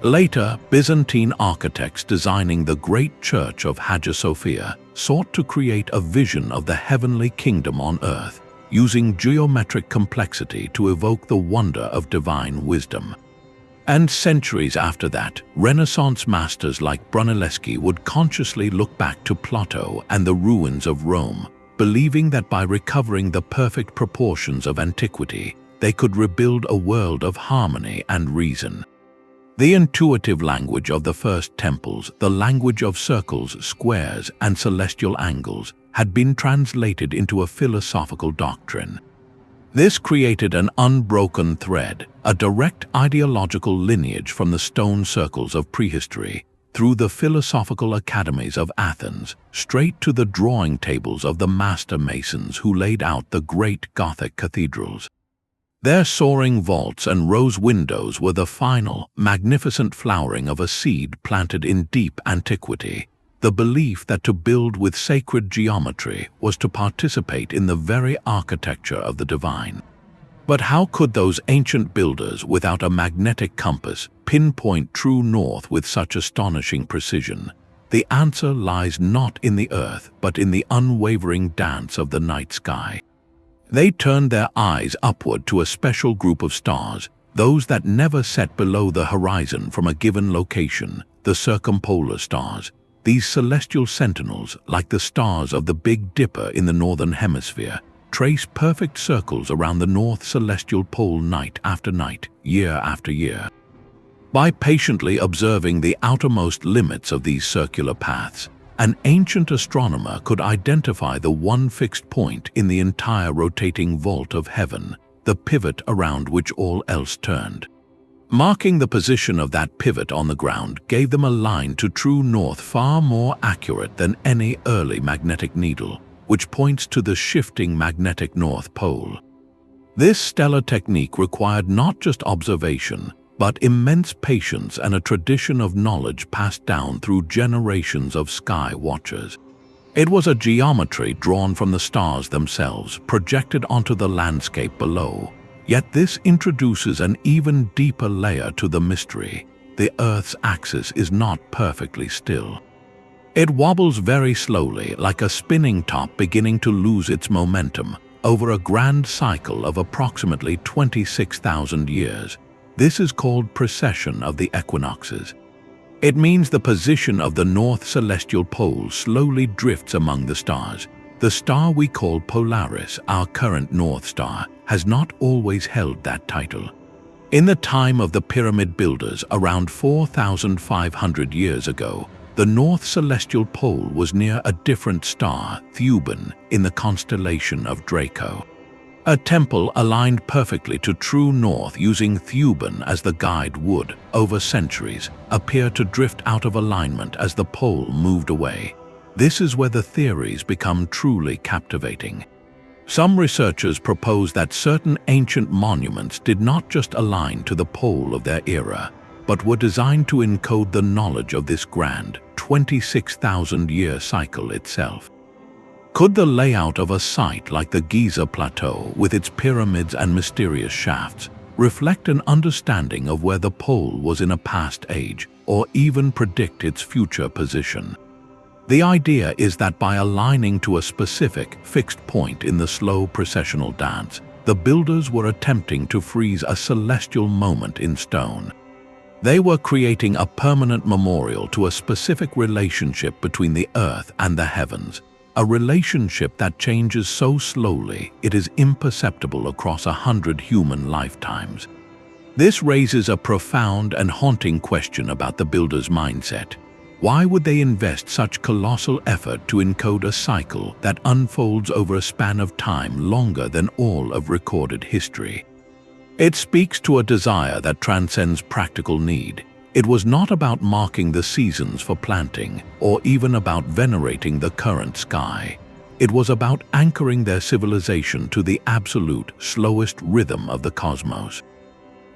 Later, Byzantine architects designing the great church of Hagia Sophia sought to create a vision of the heavenly kingdom on earth, using geometric complexity to evoke the wonder of divine wisdom. And centuries after that, Renaissance masters like Brunelleschi would consciously look back to Plato and the ruins of Rome, believing that by recovering the perfect proportions of antiquity, they could rebuild a world of harmony and reason. The intuitive language of the first temples, the language of circles, squares, and celestial angles, had been translated into a philosophical doctrine. This created an unbroken thread, a direct ideological lineage from the stone circles of prehistory, through the philosophical academies of Athens, straight to the drawing tables of the master masons who laid out the great Gothic cathedrals. Their soaring vaults and rose windows were the final, magnificent flowering of a seed planted in deep antiquity, the belief that to build with sacred geometry was to participate in the very architecture of the divine. But how could those ancient builders, without a magnetic compass, pinpoint true north with such astonishing precision? The answer lies not in the earth, but in the unwavering dance of the night sky. They turned their eyes upward to a special group of stars, those that never set below the horizon from a given location, the circumpolar stars. These celestial sentinels, like the stars of the Big Dipper in the northern hemisphere, trace perfect circles around the north celestial pole night after night, year after year. By patiently observing the outermost limits of these circular paths, an ancient astronomer could identify the one fixed point in the entire rotating vault of heaven, the pivot around which all else turned. Marking the position of that pivot on the ground gave them a line to true north far more accurate than any early magnetic needle, which points to the shifting magnetic North Pole. This stellar technique required not just observation, but immense patience and a tradition of knowledge passed down through generations of sky watchers. It was a geometry drawn from the stars themselves, projected onto the landscape below. Yet this introduces an even deeper layer to the mystery. The Earth's axis is not perfectly still. It wobbles very slowly, like a spinning top beginning to lose its momentum, over a grand cycle of approximately 26,000 years. This is called precession of the equinoxes. It means the position of the north celestial pole slowly drifts among the stars. The star we call Polaris, our current North Star, has not always held that title. In the time of the pyramid builders around 4,500 years ago, the north celestial pole was near a different star, Theban, in the constellation of Draco. A temple aligned perfectly to true north using Theban as the guide would, over centuries, appear to drift out of alignment as the pole moved away. This is where the theories become truly captivating. Some researchers propose that certain ancient monuments did not just align to the pole of their era, but were designed to encode the knowledge of this grand, 26,000-year cycle itself. Could the layout of a site like the Giza Plateau, with its pyramids and mysterious shafts, reflect an understanding of where the pole was in a past age, or even predict its future position? The idea is that by aligning to a specific, fixed point in the slow precessional dance, the builders were attempting to freeze a celestial moment in stone. They were creating a permanent memorial to a specific relationship between the earth and the heavens, a relationship that changes so slowly it is imperceptible across 100 human lifetimes. This raises a profound and haunting question about the builder's mindset. Why would they invest such colossal effort to encode a cycle that unfolds over a span of time longer than all of recorded history? It speaks to a desire that transcends practical need. It was not about marking the seasons for planting, or even about venerating the current sky. It was about anchoring their civilization to the absolute, slowest rhythm of the cosmos.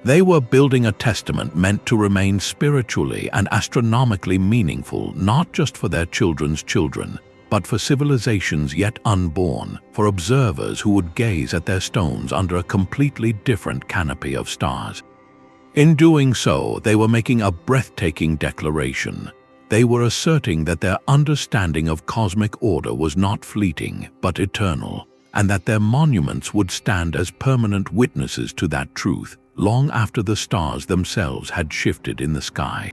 They were building a testament meant to remain spiritually and astronomically meaningful, not just for their children's children, but for civilizations yet unborn, for observers who would gaze at their stones under a completely different canopy of stars. In doing so, they were making a breathtaking declaration. They were asserting that their understanding of cosmic order was not fleeting, but eternal, and that their monuments would stand as permanent witnesses to that truth, long after the stars themselves had shifted in the sky.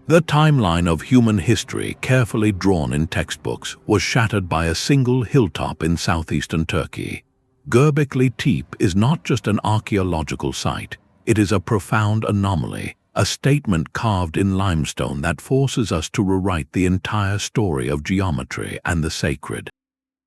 The timeline of human history, carefully drawn in textbooks, was shattered by a single hilltop in southeastern Turkey. Göbekli Tepe is not just an archaeological site, it is a profound anomaly, a statement carved in limestone that forces us to rewrite the entire story of geometry and the sacred.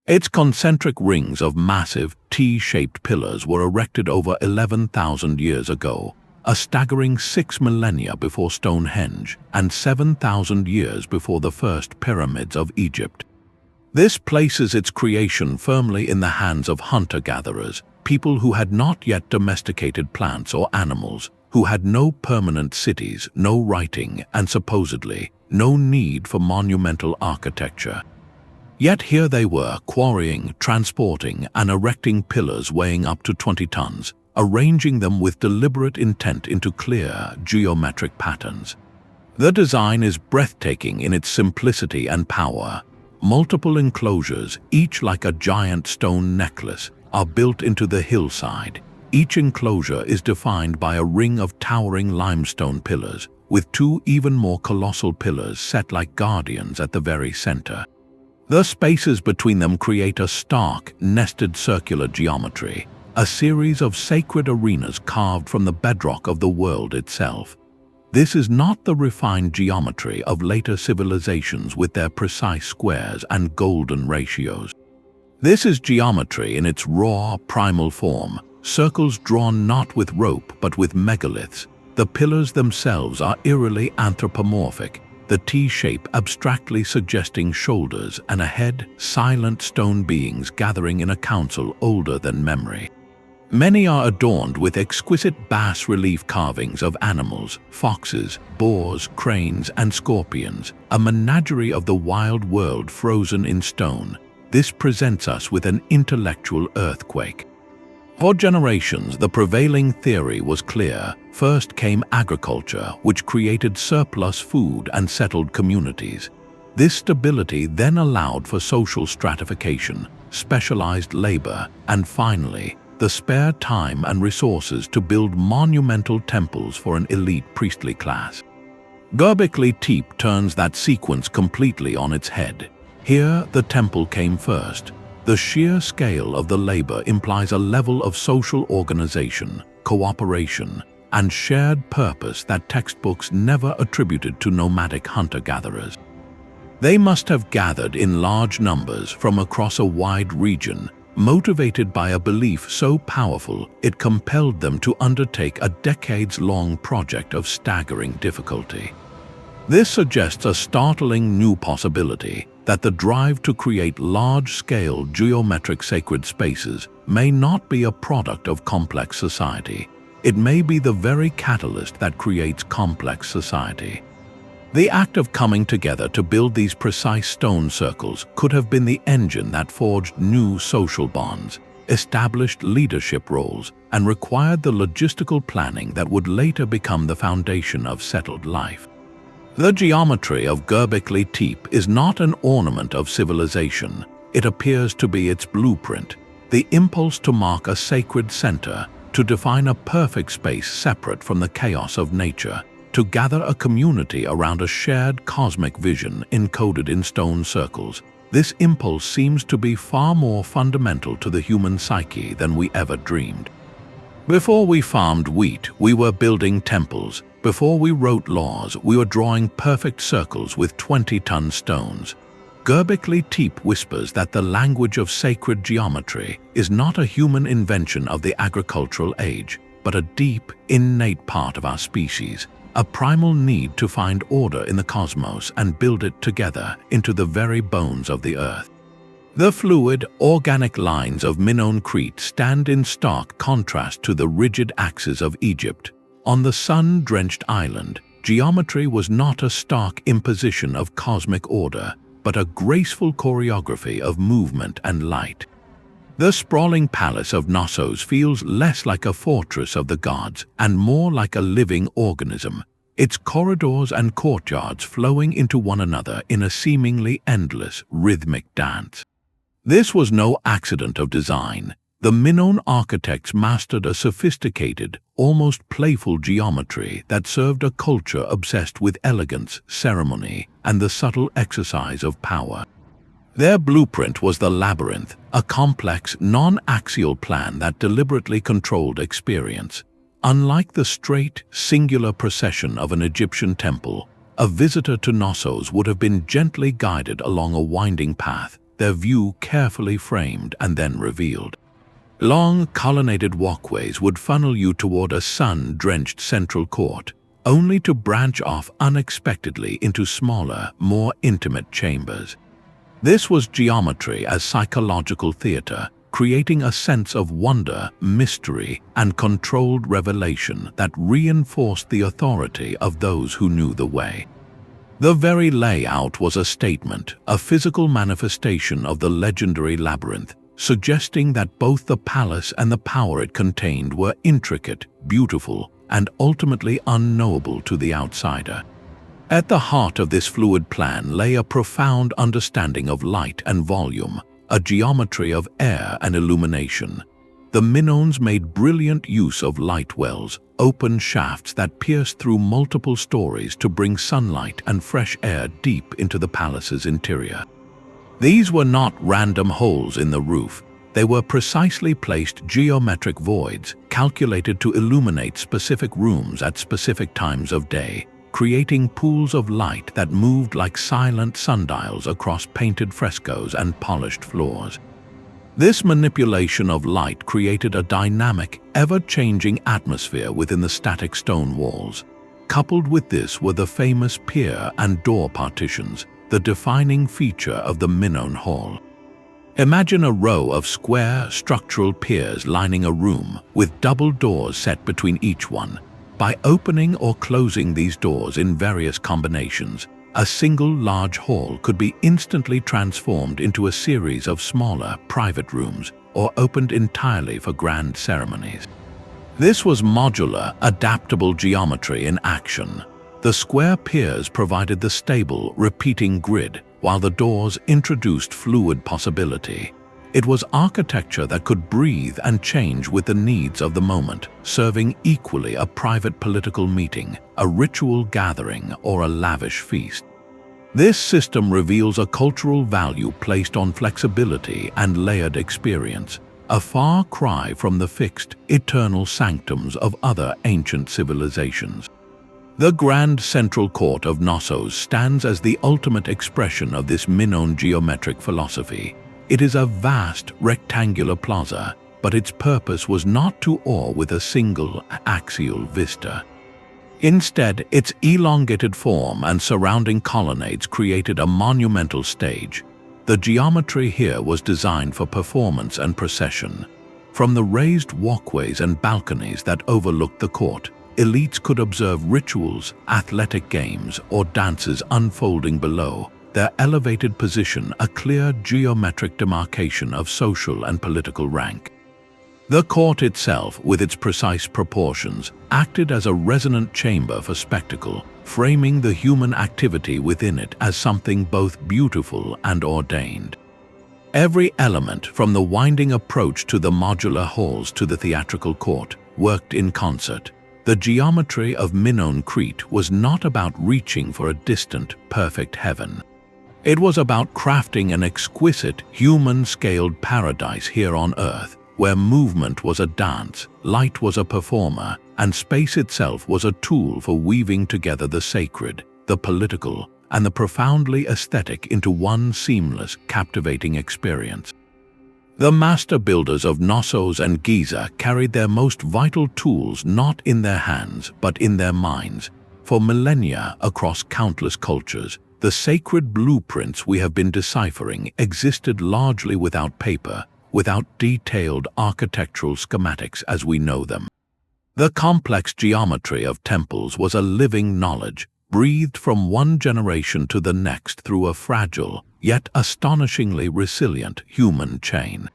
Its concentric rings of massive, T-shaped pillars were erected over 11,000 years ago, a staggering 6 millennia before Stonehenge and 7,000 years before the first pyramids of Egypt. This places its creation firmly in the hands of hunter-gatherers, people who had not yet domesticated plants or animals, who had no permanent cities, no writing, and supposedly no need for monumental architecture. Yet here they were, quarrying, transporting, and erecting pillars weighing up to 20 tons, arranging them with deliberate intent into clear, geometric patterns. The design is breathtaking in its simplicity and power. Multiple enclosures, each like a giant stone necklace, are built into the hillside. Each enclosure is defined by a ring of towering limestone pillars, with 2 even more colossal pillars set like guardians at the very center. The spaces between them create a stark, nested circular geometry, a series of sacred arenas carved from the bedrock of the world itself. This is not the refined geometry of later civilizations with their precise squares and golden ratios. This is geometry in its raw, primal form, circles drawn not with rope but with megaliths. The pillars themselves are eerily anthropomorphic, the T-shape abstractly suggesting shoulders and a head, silent stone beings gathering in a council older than memory. Many are adorned with exquisite bas-relief carvings of animals, foxes, boars, cranes, and scorpions, a menagerie of the wild world frozen in stone. This presents us with an intellectual earthquake. For generations, the prevailing theory was clear. First came agriculture, which created surplus food and settled communities. This stability then allowed for social stratification, specialized labor, and finally, the spare time and resources to build monumental temples for an elite priestly class. Göbekli Tepe turns that sequence completely on its head. Here, the temple came first. The sheer scale of the labor implies a level of social organization, cooperation, and shared purpose that textbooks never attributed to nomadic hunter-gatherers. They must have gathered in large numbers from across a wide region, motivated by a belief so powerful it compelled them to undertake a decades-long project of staggering difficulty. This suggests a startling new possibility, that the drive to create large-scale geometric sacred spaces may not be a product of complex society. It may be the very catalyst that creates complex society. The act of coming together to build these precise stone circles could have been the engine that forged new social bonds, established leadership roles, and required the logistical planning that would later become the foundation of settled life. The geometry of Göbekli Tepe is not an ornament of civilization. It appears to be its blueprint, the impulse to mark a sacred center, to define a perfect space separate from the chaos of nature, to gather a community around a shared cosmic vision encoded in stone circles. This impulse seems to be far more fundamental to the human psyche than we ever dreamed. Before we farmed wheat, we were building temples. Before we wrote laws, we were drawing perfect circles with 20-ton stones. Göbekli Tepe whispers that the language of sacred geometry is not a human invention of the agricultural age, but a deep, innate part of our species, a primal need to find order in the cosmos and build it together into the very bones of the earth. The fluid, organic lines of Minoan Crete stand in stark contrast to the rigid axes of Egypt. On the sun-drenched island, geometry was not a stark imposition of cosmic order, but a graceful choreography of movement and light. The sprawling palace of Knossos feels less like a fortress of the gods and more like a living organism, its corridors and courtyards flowing into one another in a seemingly endless, rhythmic dance. This was no accident of design. The Minoan architects mastered a sophisticated, almost playful geometry that served a culture obsessed with elegance, ceremony, and the subtle exercise of power. Their blueprint was the labyrinth, a complex, non-axial plan that deliberately controlled experience. Unlike the straight, singular procession of an Egyptian temple, a visitor to Knossos would have been gently guided along a winding path, their view carefully framed and then revealed. Long, colonnaded walkways would funnel you toward a sun-drenched central court, only to branch off unexpectedly into smaller, more intimate chambers. This was geometry as psychological theater, creating a sense of wonder, mystery, and controlled revelation that reinforced the authority of those who knew the way. The very layout was a statement, a physical manifestation of the legendary labyrinth, suggesting that both the palace and the power it contained were intricate, beautiful, and ultimately unknowable to the outsider. At the heart of this fluid plan lay a profound understanding of light and volume, a geometry of air and illumination. The Minoans made brilliant use of light wells, open shafts that pierced through multiple stories to bring sunlight and fresh air deep into the palace's interior. These were not random holes in the roof. They were precisely placed geometric voids, calculated to illuminate specific rooms at specific times of day, creating pools of light that moved like silent sundials across painted frescoes and polished floors. This manipulation of light created a dynamic, ever-changing atmosphere within the static stone walls. Coupled with this were the famous pier and door partitions, the defining feature of the Minoan Hall. Imagine a row of square, structural piers lining a room, with double doors set between each one. By opening or closing these doors in various combinations, a single large hall could be instantly transformed into a series of smaller, private rooms, or opened entirely for grand ceremonies. This was modular, adaptable geometry in action. The square piers provided the stable, repeating grid, while the doors introduced fluid possibility. It was architecture that could breathe and change with the needs of the moment, serving equally a private political meeting, a ritual gathering, or a lavish feast. This system reveals a cultural value placed on flexibility and layered experience, a far cry from the fixed, eternal sanctums of other ancient civilizations. The grand central court of Knossos stands as the ultimate expression of this Minoan geometric philosophy. It is a vast, rectangular plaza, but its purpose was not to awe with a single, axial vista. Instead, its elongated form and surrounding colonnades created a monumental stage. The geometry here was designed for performance and procession. From the raised walkways and balconies that overlooked the court, elites could observe rituals, athletic games, or dances unfolding below, their elevated position a clear geometric demarcation of social and political rank. The court itself, with its precise proportions, acted as a resonant chamber for spectacle, framing the human activity within it as something both beautiful and ordained. Every element, from the winding approach to the modular halls to the theatrical court, worked in concert. The geometry of Minoan Crete was not about reaching for a distant, perfect heaven. It was about crafting an exquisite, human-scaled paradise here on Earth, where movement was a dance, light was a performer, and space itself was a tool for weaving together the sacred, the political, and the profoundly aesthetic into one seamless, captivating experience. The master builders of Knossos and Giza carried their most vital tools not in their hands but in their minds. For millennia across countless cultures, the sacred blueprints we have been deciphering existed largely without paper, without detailed architectural schematics as we know them. The complex geometry of temples was a living knowledge, breathed from one generation to the next through a fragile, yet astonishingly resilient human chain.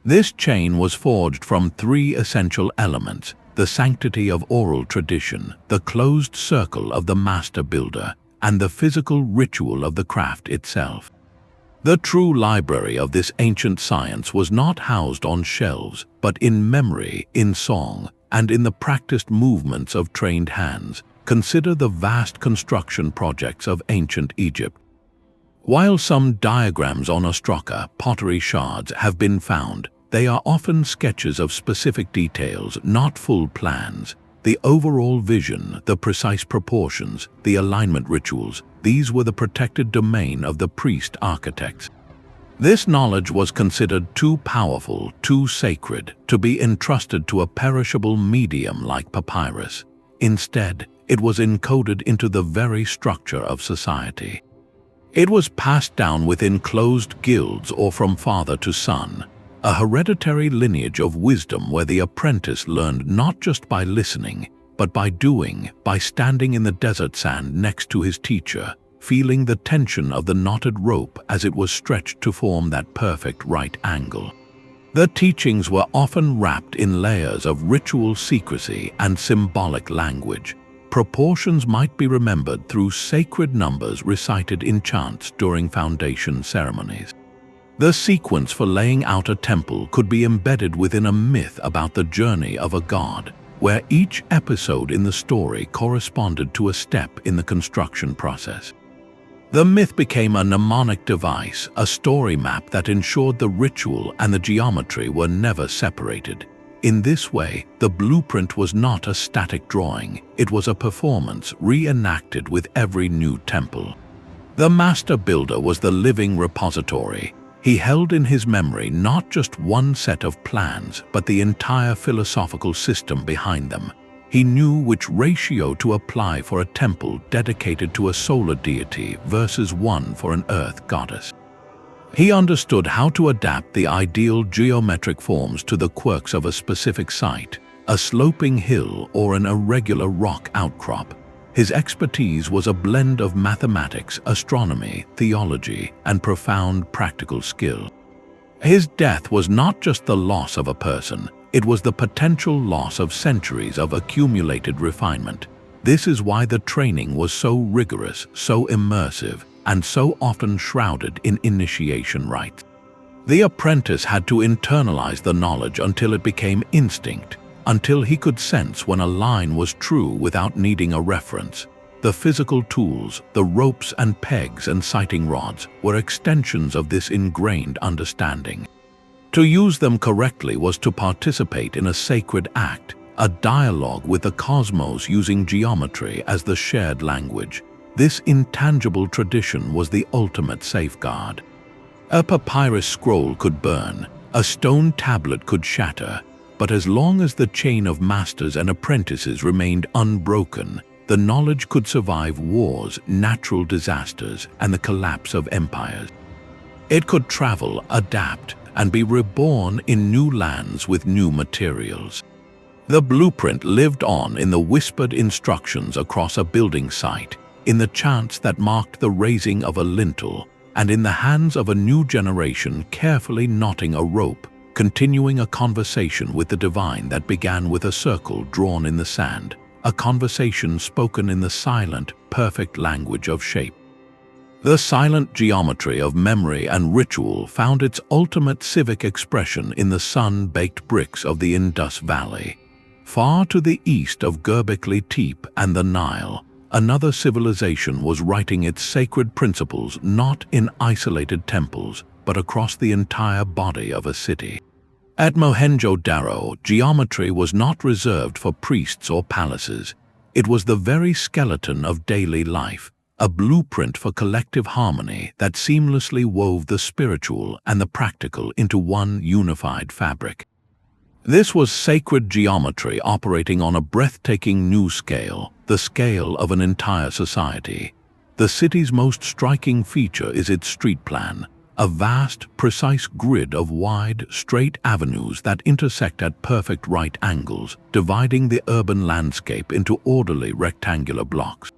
This chain was forged from three essential elements: the sanctity of oral tradition, the closed circle of the master builder, and the physical ritual of the craft itself. The true library of this ancient science was not housed on shelves, but in memory, in song, and in the practiced movements of trained hands. Consider the vast construction projects of ancient Egypt. While some diagrams on ostraca, pottery shards, have been found, they are often sketches of specific details, not full plans. The overall vision, the precise proportions, the alignment rituals, these were the protected domain of the priest architects. This knowledge was considered too powerful, too sacred, to be entrusted to a perishable medium like papyrus. Instead, it was encoded into the very structure of society. It was passed down within closed guilds or from father to son, a hereditary lineage of wisdom where the apprentice learned not just by listening, but by doing, by standing in the desert sand next to his teacher, feeling the tension of the knotted rope as it was stretched to form that perfect right angle. The teachings were often wrapped in layers of ritual secrecy and symbolic language. Proportions might be remembered through sacred numbers recited in chants during foundation ceremonies. The sequence for laying out a temple could be embedded within a myth about the journey of a god, where each episode in the story corresponded to a step in the construction process. The myth became a mnemonic device, a story map that ensured the ritual and the geometry were never separated. In this way, the blueprint was not a static drawing, it was a performance reenacted with every new temple. The master builder was the living repository. He held in his memory not just one set of plans, but the entire philosophical system behind them. He knew which ratio to apply for a temple dedicated to a solar deity versus one for an earth goddess. He understood how to adapt the ideal geometric forms to the quirks of a specific site, a sloping hill or an irregular rock outcrop. His expertise was a blend of mathematics, astronomy, theology, and profound practical skill. His death was not just the loss of a person, it was the potential loss of centuries of accumulated refinement. This is why the training was so rigorous, so immersive, and so often shrouded in initiation rites. The apprentice had to internalize the knowledge until it became instinct, until he could sense when a line was true without needing a reference. The physical tools, the ropes and pegs and sighting rods, were extensions of this ingrained understanding. To use them correctly was to participate in a sacred act, a dialogue with the cosmos using geometry as the shared language. This intangible tradition was the ultimate safeguard. A papyrus scroll could burn, a stone tablet could shatter, but as long as the chain of masters and apprentices remained unbroken, the knowledge could survive wars, natural disasters, and the collapse of empires. It could travel, adapt, and be reborn in new lands with new materials. The blueprint lived on in the whispered instructions across a building site, in the chants that marked the raising of a lintel, and in the hands of a new generation carefully knotting a rope, continuing a conversation with the divine that began with a circle drawn in the sand, a conversation spoken in the silent, perfect language of shape. The silent geometry of memory and ritual found its ultimate civic expression in the sun-baked bricks of the Indus Valley. Far to the east of Göbekli Tepe and the Nile, another civilization was writing its sacred principles not in isolated temples, but across the entire body of a city. At Mohenjo-Daro, geometry was not reserved for priests or palaces. It was the very skeleton of daily life, a blueprint for collective harmony that seamlessly wove the spiritual and the practical into one unified fabric. This was sacred geometry operating on a breathtaking new scale, the scale of an entire society. The city's most striking feature is its street plan, a vast, precise grid of wide, straight avenues that intersect at perfect right angles, dividing the urban landscape into orderly rectangular blocks.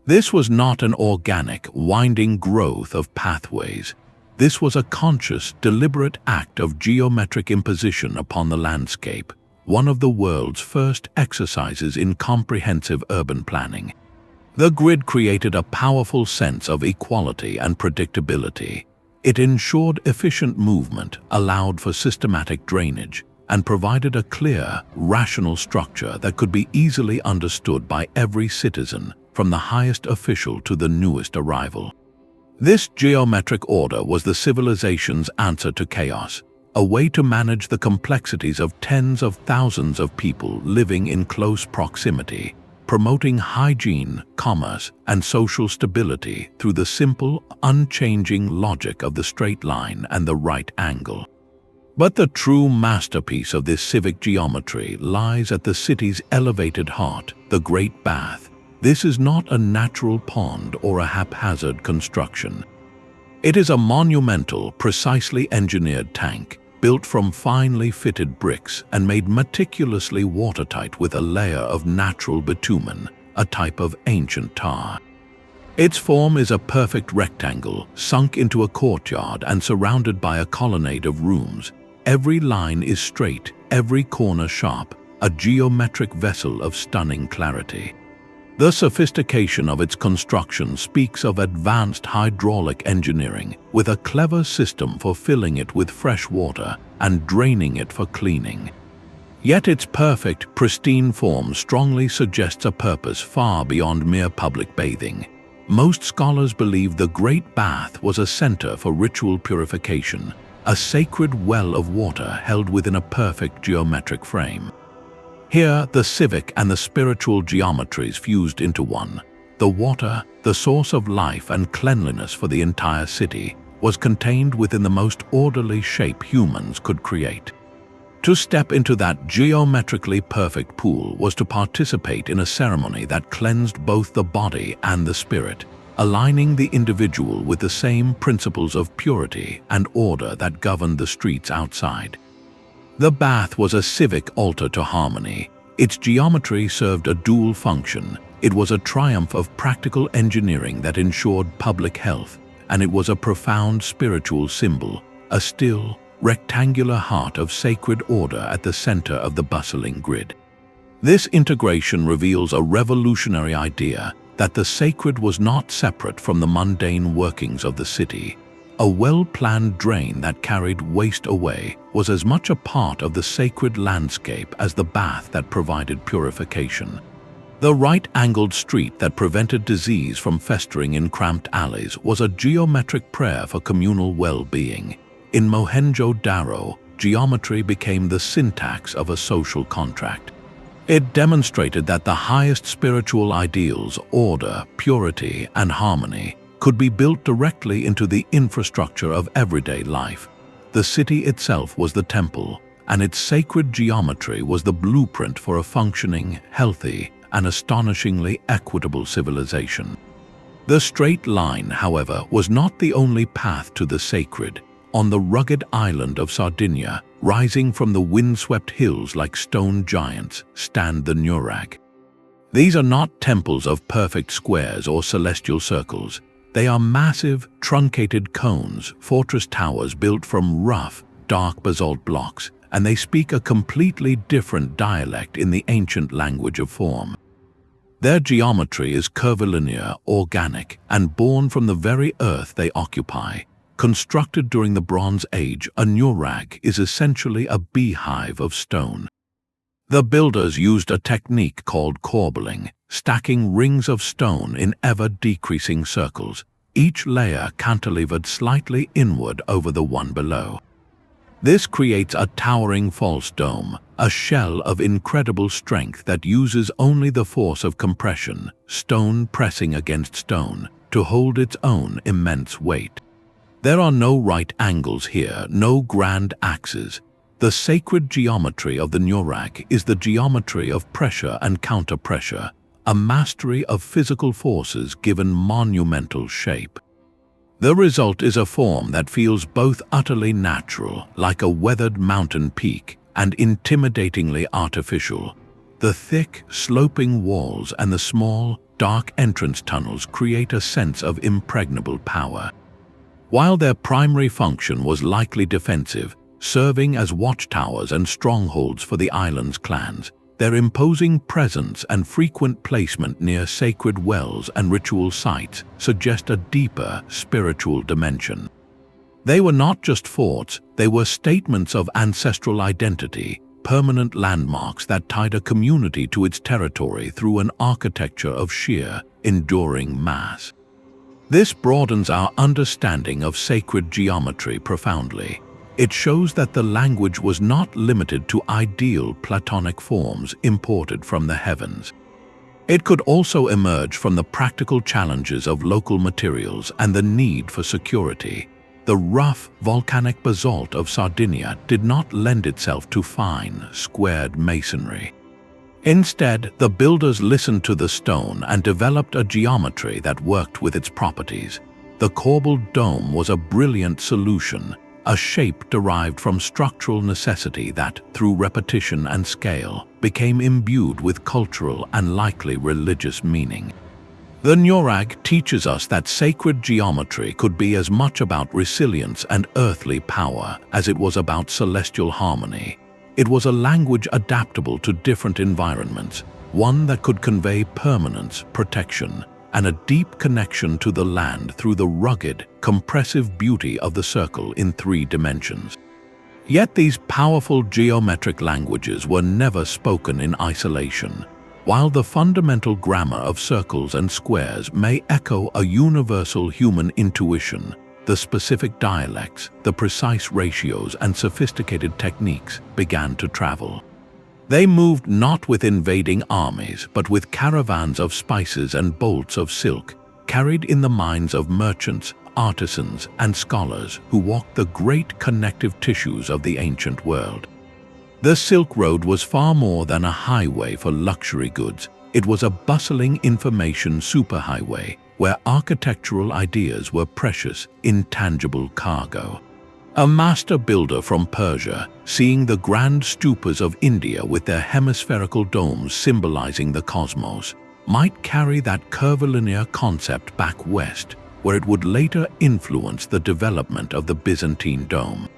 This was not an organic, winding growth of pathways. This was a conscious, deliberate act of geometric imposition upon the landscape, one of the world's first exercises in comprehensive urban planning. The grid created a powerful sense of equality and predictability. It ensured efficient movement, allowed for systematic drainage, and provided a clear, rational structure that could be easily understood by every citizen, from the highest official to the newest arrival. This geometric order was the civilization's answer to chaos, a way to manage the complexities of tens of thousands of people living in close proximity, promoting hygiene, commerce, and social stability through the simple, unchanging logic of the straight line and the right angle. But the true masterpiece of this civic geometry lies at the city's elevated heart, the Great Bath. This is not a natural pond or a haphazard construction. It is a monumental, precisely engineered tank, built from finely fitted bricks and made meticulously watertight with a layer of natural bitumen, a type of ancient tar. Its form is a perfect rectangle, sunk into a courtyard and surrounded by a colonnade of rooms. Every line is straight, every corner sharp, a geometric vessel of stunning clarity. The sophistication of its construction speaks of advanced hydraulic engineering, with a clever system for filling it with fresh water and draining it for cleaning. Yet its perfect, pristine form strongly suggests a purpose far beyond mere public bathing. Most scholars believe the Great Bath was a center for ritual purification, a sacred well of water held within a perfect geometric frame. Here, the civic and the spiritual geometries fused into one. The water, the source of life and cleanliness for the entire city, was contained within the most orderly shape humans could create. To step into that geometrically perfect pool was to participate in a ceremony that cleansed both the body and the spirit, aligning the individual with the same principles of purity and order that governed the streets outside. The bath was a civic altar to harmony. Its geometry served a dual function. It was a triumph of practical engineering that ensured public health, and it was a profound spiritual symbol, a still, rectangular heart of sacred order at the center of the bustling grid. This integration reveals a revolutionary idea that the sacred was not separate from the mundane workings of the city. A well-planned drain that carried waste away was as much a part of the sacred landscape as the bath that provided purification. The right-angled street that prevented disease from festering in cramped alleys was a geometric prayer for communal well-being. In Mohenjo-Daro, geometry became the syntax of a social contract. It demonstrated that the highest spiritual ideals, order, purity, and harmony, could be built directly into the infrastructure of everyday life. The city itself was the temple, and its sacred geometry was the blueprint for a functioning, healthy, and astonishingly equitable civilization. The straight line, however, was not the only path to the sacred. On the rugged island of Sardinia, rising from the windswept hills like stone giants, stand the Nuraghe. These are not temples of perfect squares or celestial circles. They are massive, truncated cones, fortress towers built from rough, dark basalt blocks, and they speak a completely different dialect in the ancient language of form. Their geometry is curvilinear, organic, and born from the very earth they occupy. Constructed during the Bronze Age, a Nuraghe is essentially a beehive of stone. The builders used a technique called corbelling, stacking rings of stone in ever-decreasing circles, each layer cantilevered slightly inward over the one below. This creates a towering false dome, a shell of incredible strength that uses only the force of compression, stone pressing against stone, to hold its own immense weight. There are no right angles here, no grand axes. The sacred geometry of the Nuraghe is the geometry of pressure and counter-pressure, a mastery of physical forces given monumental shape. The result is a form that feels both utterly natural, like a weathered mountain peak, and intimidatingly artificial. The thick, sloping walls and the small, dark entrance tunnels create a sense of impregnable power. While their primary function was likely defensive, serving as watchtowers and strongholds for the island's clans, their imposing presence and frequent placement near sacred wells and ritual sites suggest a deeper spiritual dimension. They were not just forts, they were statements of ancestral identity, permanent landmarks that tied a community to its territory through an architecture of sheer, enduring mass. This broadens our understanding of sacred geometry profoundly. It shows that the language was not limited to ideal Platonic forms imported from the heavens. It could also emerge from the practical challenges of local materials and the need for security. The rough, volcanic basalt of Sardinia did not lend itself to fine, squared masonry. Instead, the builders listened to the stone and developed a geometry that worked with its properties. The corbelled dome was a brilliant solution, a shape derived from structural necessity that, through repetition and scale, became imbued with cultural and likely religious meaning. The Nuraghe teaches us that sacred geometry could be as much about resilience and earthly power as it was about celestial harmony. It was a language adaptable to different environments, one that could convey permanence, protection, and a deep connection to the land through the rugged, compressive beauty of the circle in 3 dimensions. Yet these powerful geometric languages were never spoken in isolation. While the fundamental grammar of circles and squares may echo a universal human intuition, the specific dialects, the precise ratios, and sophisticated techniques began to travel. They moved not with invading armies, but with caravans of spices and bolts of silk, carried in the minds of merchants, artisans, and scholars who walked the great connective tissues of the ancient world. The Silk Road was far more than a highway for luxury goods. It was a bustling information superhighway, where architectural ideas were precious, intangible cargo. A master builder from Persia, seeing the grand stupas of India with their hemispherical domes symbolizing the cosmos, might carry that curvilinear concept back west, where it would later influence the development of the Byzantine dome.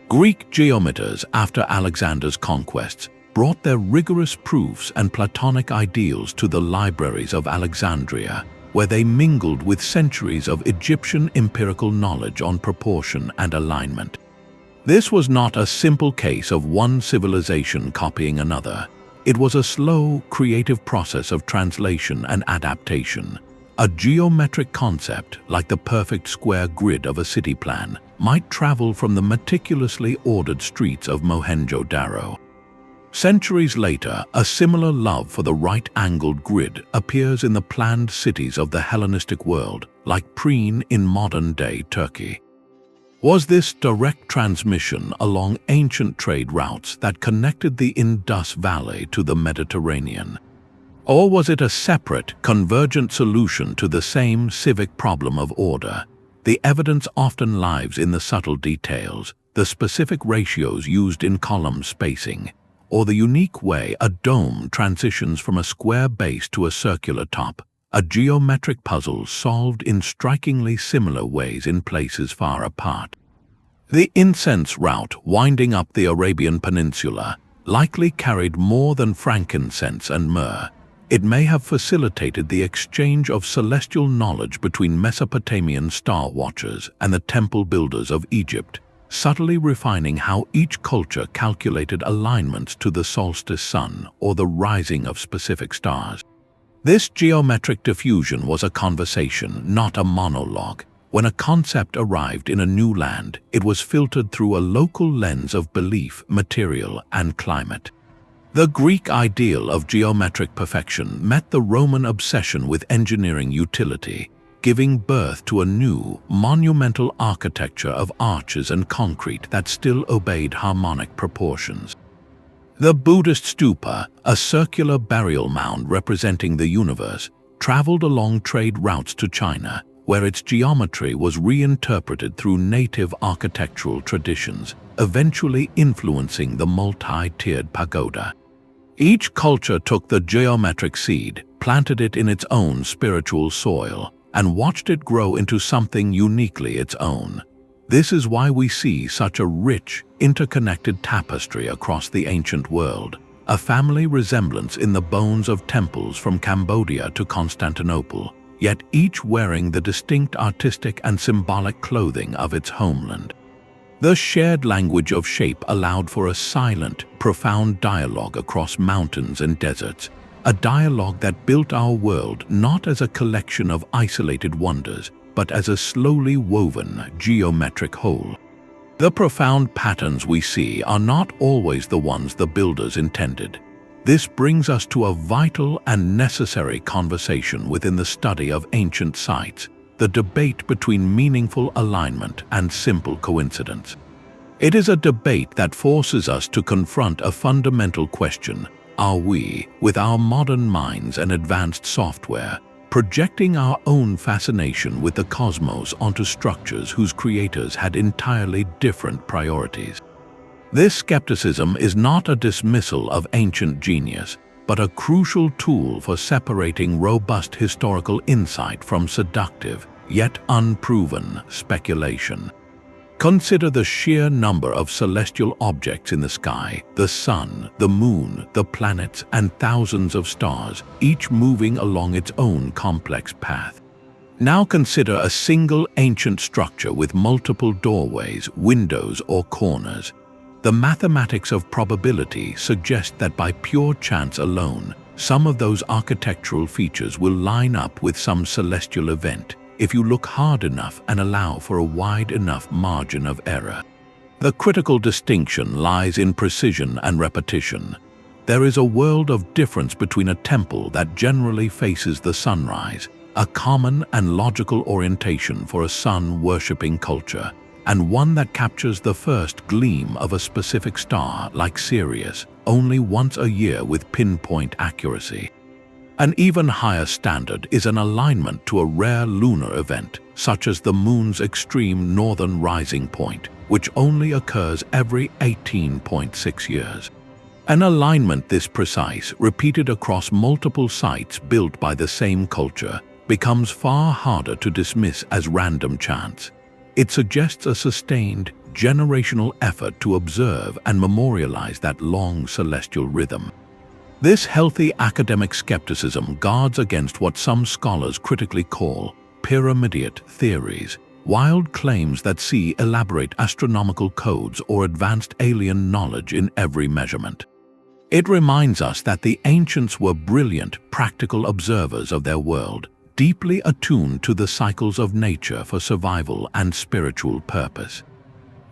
Greek geometers, after Alexander's conquests, brought their rigorous proofs and Platonic ideals to the libraries of Alexandria, where they mingled with centuries of Egyptian empirical knowledge on proportion and alignment. This was not a simple case of one civilization copying another. It was a slow, creative process of translation and adaptation. A geometric concept, like the perfect square grid of a city plan, might travel from the meticulously ordered streets of Mohenjo-Daro. Centuries later, a similar love for the right-angled grid appears in the planned cities of the Hellenistic world, like Priene in modern-day Turkey. Was this direct transmission along ancient trade routes that connected the Indus Valley to the Mediterranean? Or was it a separate, convergent solution to the same civic problem of order? The evidence often lies in the subtle details, the specific ratios used in column spacing, or the unique way a dome transitions from a square base to a circular top, a geometric puzzle solved in strikingly similar ways in places far apart. The incense route winding up the Arabian Peninsula likely carried more than frankincense and myrrh. It may have facilitated the exchange of celestial knowledge between Mesopotamian star watchers and the temple builders of Egypt, subtly refining how each culture calculated alignments to the solstice sun or the rising of specific stars. This geometric diffusion was a conversation, not a monologue. When a concept arrived in a new land, it was filtered through a local lens of belief, material, and climate. The Greek ideal of geometric perfection met the Roman obsession with engineering utility, giving birth to a new, monumental architecture of arches and concrete that still obeyed harmonic proportions. The Buddhist stupa, a circular burial mound representing the universe, traveled along trade routes to China, where its geometry was reinterpreted through native architectural traditions, eventually influencing the multi-tiered pagoda. Each culture took the geometric seed, planted it in its own spiritual soil, and watched it grow into something uniquely its own. This is why we see such a rich, interconnected tapestry across the ancient world, a family resemblance in the bones of temples from Cambodia to Constantinople, yet each wearing the distinct artistic and symbolic clothing of its homeland. The shared language of shape allowed for a silent, profound dialogue across mountains and deserts, a dialogue that built our world not as a collection of isolated wonders, but as a slowly woven geometric whole. The profound patterns we see are not always the ones the builders intended. This brings us to a vital and necessary conversation within the study of ancient sites, the debate between meaningful alignment and simple coincidence. It is a debate that forces us to confront a fundamental question: are we, with our modern minds and advanced software, projecting our own fascination with the cosmos onto structures whose creators had entirely different priorities? This skepticism is not a dismissal of ancient genius, but a crucial tool for separating robust historical insight from seductive, yet unproven, speculation. Consider the sheer number of celestial objects in the sky: the sun, the moon, the planets, and thousands of stars, each moving along its own complex path. Now consider a single ancient structure with multiple doorways, windows, or corners. The mathematics of probability suggest that by pure chance alone, some of those architectural features will line up with some celestial event, if you look hard enough and allow for a wide enough margin of error. The critical distinction lies in precision and repetition. There is a world of difference between a temple that generally faces the sunrise, a common and logical orientation for a sun-worshipping culture, and one that captures the first gleam of a specific star like Sirius only once a year with pinpoint accuracy. An even higher standard is an alignment to a rare lunar event, such as the moon's extreme northern rising point, which only occurs every 18.6 years. An alignment this precise, repeated across multiple sites built by the same culture, becomes far harder to dismiss as random chance. It suggests a sustained, generational effort to observe and memorialize that long celestial rhythm. This healthy academic skepticism guards against what some scholars critically call pyramidiate theories, wild claims that see elaborate astronomical codes or advanced alien knowledge in every measurement. It reminds us that the ancients were brilliant, practical observers of their world, deeply attuned to the cycles of nature for survival and spiritual purpose.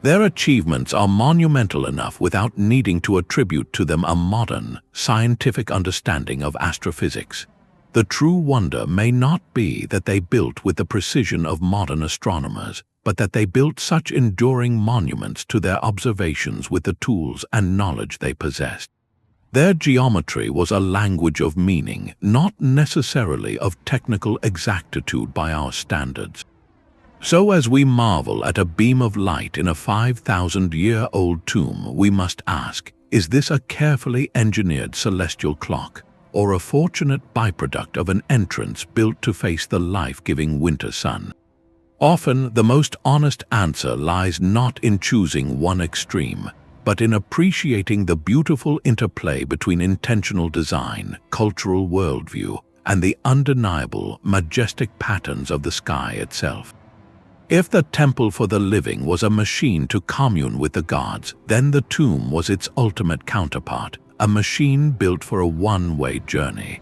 Their achievements are monumental enough without needing to attribute to them a modern, scientific understanding of astrophysics. The true wonder may not be that they built with the precision of modern astronomers, but that they built such enduring monuments to their observations with the tools and knowledge they possessed. Their geometry was a language of meaning, not necessarily of technical exactitude by our standards. So as we marvel at a beam of light in a 5,000-year-old tomb, we must ask, is this a carefully engineered celestial clock, or a fortunate byproduct of an entrance built to face the life-giving winter sun? Often, the most honest answer lies not in choosing one extreme, but in appreciating the beautiful interplay between intentional design, cultural worldview, and the undeniable, majestic patterns of the sky itself. If the temple for the living was a machine to commune with the gods, then the tomb was its ultimate counterpart, a machine built for a one-way journey.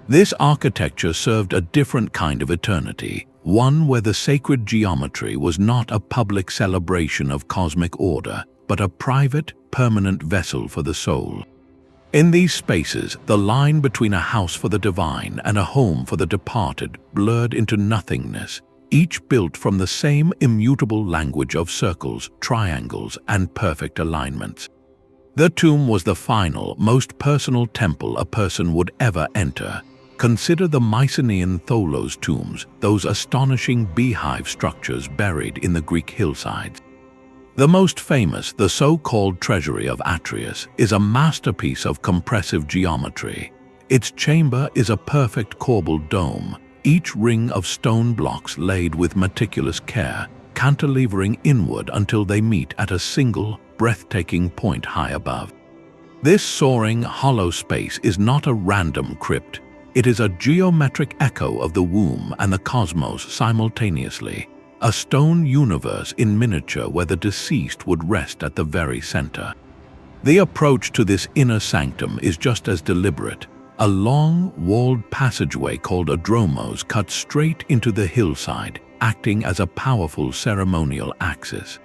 This architecture served a different kind of eternity, one where the sacred geometry was not a public celebration of cosmic order, but a private, permanent vessel for the soul. In these spaces, the line between a house for the divine and a home for the departed blurred into nothingness, each built from the same immutable language of circles, triangles, and perfect alignments. The tomb was the final, most personal temple a person would ever enter. Consider the Mycenaean Tholos tombs, those astonishing beehive structures buried in the Greek hillsides. The most famous, the so-called Treasury of Atreus, is a masterpiece of compressive geometry. Its chamber is a perfect corbelled dome, each ring of stone blocks laid with meticulous care, cantilevering inward until they meet at a single, breathtaking point high above. This soaring, hollow space is not a random crypt. It is a geometric echo of the womb and the cosmos simultaneously, a stone universe in miniature where the deceased would rest at the very center. The approach to this inner sanctum is just as deliberate. A long, walled passageway called a dromos cuts straight into the hillside, acting as a powerful ceremonial axis.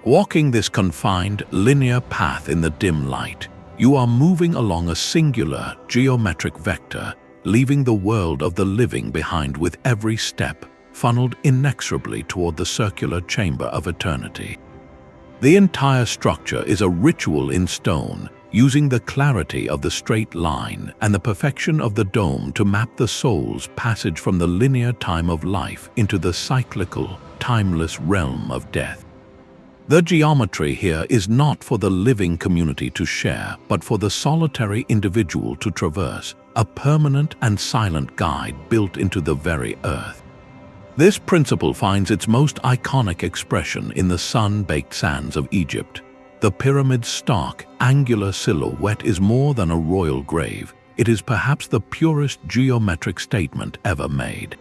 Walking this confined, linear path in the dim light, you are moving along a singular, geometric vector, leaving the world of the living behind with every step, funneled inexorably toward the circular chamber of eternity. The entire structure is a ritual in stone, using the clarity of the straight line and the perfection of the dome to map the soul's passage from the linear time of life into the cyclical, timeless realm of death. The geometry here is not for the living community to share, but for the solitary individual to traverse, a permanent and silent guide built into the very earth. This principle finds its most iconic expression in the sun-baked sands of Egypt. The pyramid's stark, angular silhouette is more than a royal grave. It is perhaps the purest geometric statement ever made.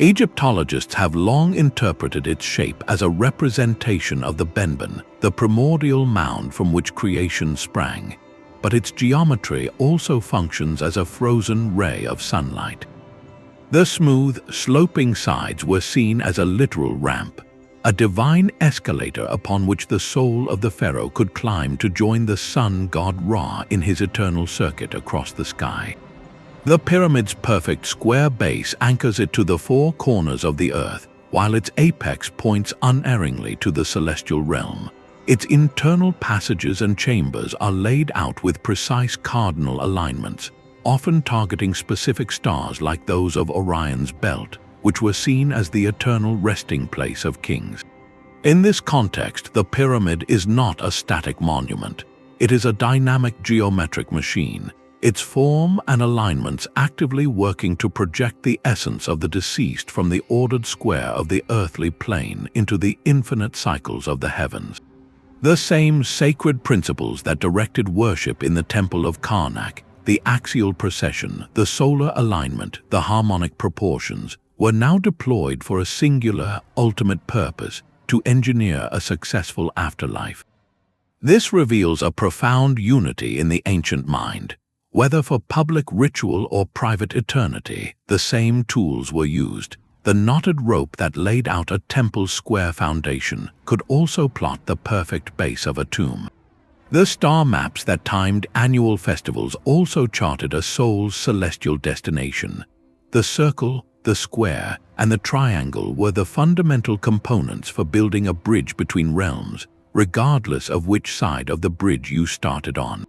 Egyptologists have long interpreted its shape as a representation of the Benben, the primordial mound from which creation sprang, but its geometry also functions as a frozen ray of sunlight. The smooth, sloping sides were seen as a literal ramp, a divine escalator upon which the soul of the pharaoh could climb to join the sun god Ra in his eternal circuit across the sky. The pyramid's perfect square base anchors it to the four corners of the earth, while its apex points unerringly to the celestial realm. Its internal passages and chambers are laid out with precise cardinal alignments, often targeting specific stars like those of Orion's belt, which were seen as the eternal resting place of kings. In this context, the pyramid is not a static monument. It is a dynamic geometric machine, its form and alignments actively working to project the essence of the deceased from the ordered square of the earthly plane into the infinite cycles of the heavens. The same sacred principles that directed worship in the temple of Karnak, the axial precession, the solar alignment, the harmonic proportions, were now deployed for a singular, ultimate purpose: to engineer a successful afterlife. This reveals a profound unity in the ancient mind. Whether for public ritual or private eternity, the same tools were used. The knotted rope that laid out a temple's square foundation could also plot the perfect base of a tomb. The star maps that timed annual festivals also charted a soul's celestial destination. The circle, the square, and the triangle were the fundamental components for building a bridge between realms, regardless of which side of the bridge you started on.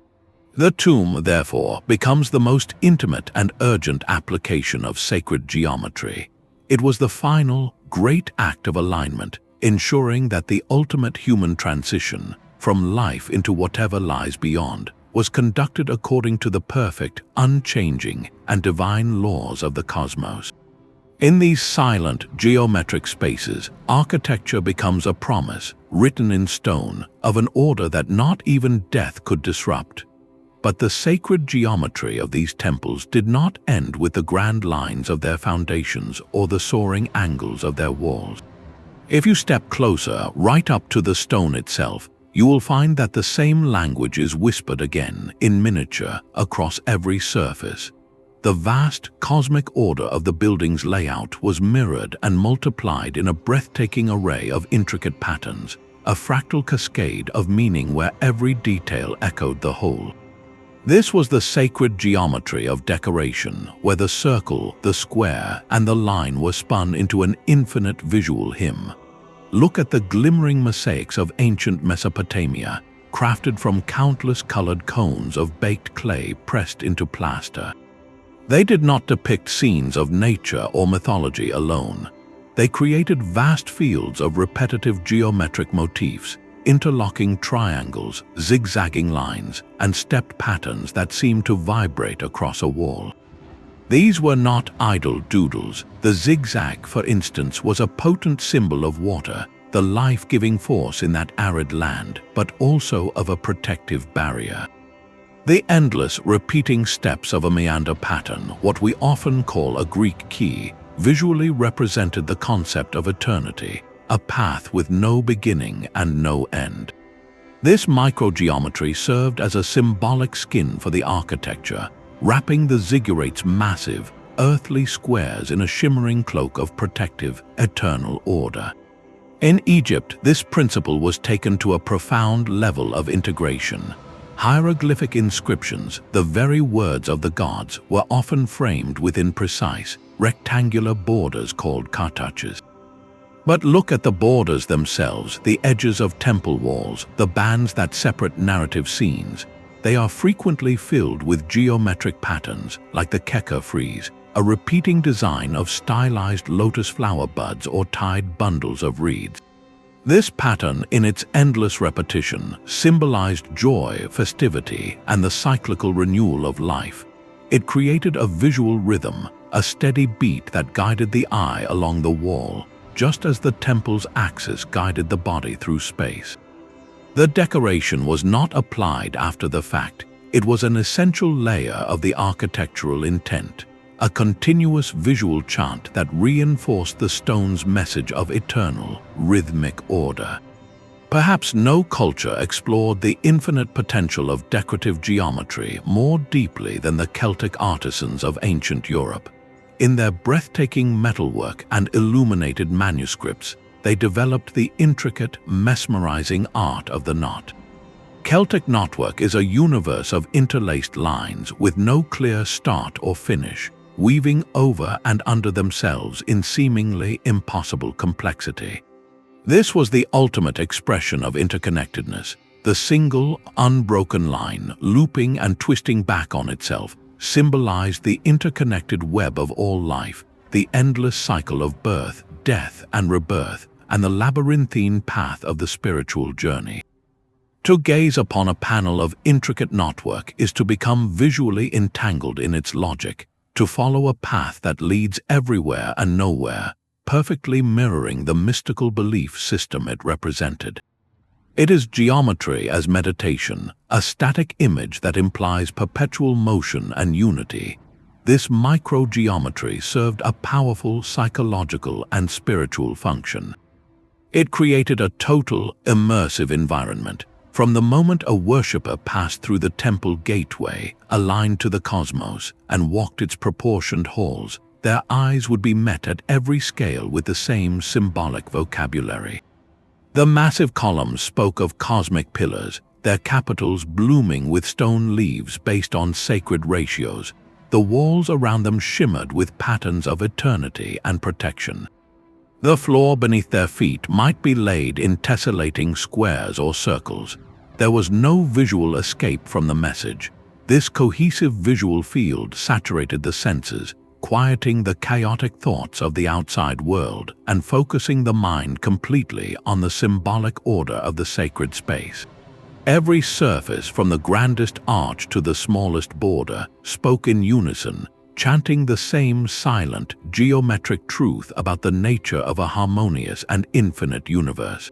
The tomb, therefore, becomes the most intimate and urgent application of sacred geometry. It was the final, great act of alignment, ensuring that the ultimate human transition, from life into whatever lies beyond, was conducted according to the perfect, unchanging, and divine laws of the cosmos. In these silent, geometric spaces, architecture becomes a promise, written in stone, of an order that not even death could disrupt. But the sacred geometry of these temples did not end with the grand lines of their foundations or the soaring angles of their walls. If you step closer, right up to the stone itself, you will find that the same language is whispered again, in miniature, across every surface. the vast cosmic order of the building's layout was mirrored and multiplied in a breathtaking array of intricate patterns, a fractal cascade of meaning where every detail echoed the whole. This was the sacred geometry of decoration, where the circle, the square, and the line were spun into an infinite visual hymn. Look at the glimmering mosaics of ancient Mesopotamia, crafted from countless colored cones of baked clay pressed into plaster. They did not depict scenes of nature or mythology alone. They created vast fields of repetitive geometric motifs, interlocking triangles, zigzagging lines, and stepped patterns that seemed to vibrate across a wall. These were not idle doodles. The zigzag, for instance, was a potent symbol of water, the life-giving force in that arid land, but also of a protective barrier. The endless, repeating steps of a meander pattern, what we often call a Greek key, visually represented the concept of eternity, a path with no beginning and no end. This microgeometry served as a symbolic skin for the architecture, wrapping the ziggurate's massive, earthly squares in a shimmering cloak of protective, eternal order. In Egypt, this principle was taken to a profound level of integration. Hieroglyphic inscriptions, the very words of the gods, were often framed within precise, rectangular borders called cartouches. But look at the borders themselves, the edges of temple walls, the bands that separate narrative scenes. They are frequently filled with geometric patterns, like the Keka frieze, a repeating design of stylized lotus flower buds or tied bundles of reeds. This pattern, in its endless repetition, symbolized joy, festivity, and the cyclical renewal of life. It created a visual rhythm, a steady beat that guided the eye along the wall, just as the temple's axis guided the body through space. The decoration was not applied after the fact. It was an essential layer of the architectural intent, a continuous visual chant that reinforced the stone's message of eternal, rhythmic order. Perhaps no culture explored the infinite potential of decorative geometry more deeply than the Celtic artisans of ancient Europe. In their breathtaking metalwork and illuminated manuscripts, they developed the intricate, mesmerizing art of the knot. Celtic knotwork is a universe of interlaced lines with no clear start or finish, weaving over and under themselves in seemingly impossible complexity. This was the ultimate expression of interconnectedness. The single, unbroken line, looping and twisting back on itself, symbolized the interconnected web of all life, the endless cycle of birth, death, and rebirth, and the labyrinthine path of the spiritual journey. To gaze upon a panel of intricate knotwork is to become visually entangled in its logic, to follow a path that leads everywhere and nowhere, perfectly mirroring the mystical belief system it represented. It is geometry as meditation, a static image that implies perpetual motion and unity. This microgeometry served a powerful psychological and spiritual function. It created a total, immersive environment. From the moment a worshipper passed through the temple gateway, aligned to the cosmos, and walked its proportioned halls, their eyes would be met at every scale with the same symbolic vocabulary. The massive columns spoke of cosmic pillars, their capitals blooming with stone leaves based on sacred ratios. The walls around them shimmered with patterns of eternity and protection. The floor beneath their feet might be laid in tessellating squares or circles. There was no visual escape from the message. This cohesive visual field saturated the senses, quieting the chaotic thoughts of the outside world and focusing the mind completely on the symbolic order of the sacred space. Every surface, from the grandest arch to the smallest border, spoke in unison, chanting the same silent, geometric truth about the nature of a harmonious and infinite universe.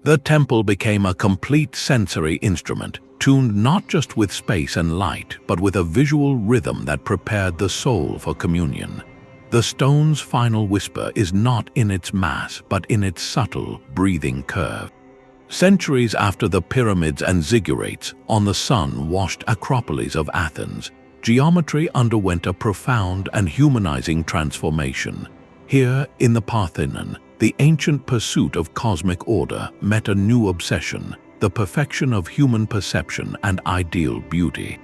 The temple became a complete sensory instrument, tuned not just with space and light, but with a visual rhythm that prepared the soul for communion. The stone's final whisper is not in its mass, but in its subtle, breathing curve. Centuries after the pyramids and ziggurats, on the sun-washed acropolis of Athens, geometry underwent a profound and humanizing transformation. Here, in the Parthenon, the ancient pursuit of cosmic order met a new obsession, the perfection of human perception and ideal beauty.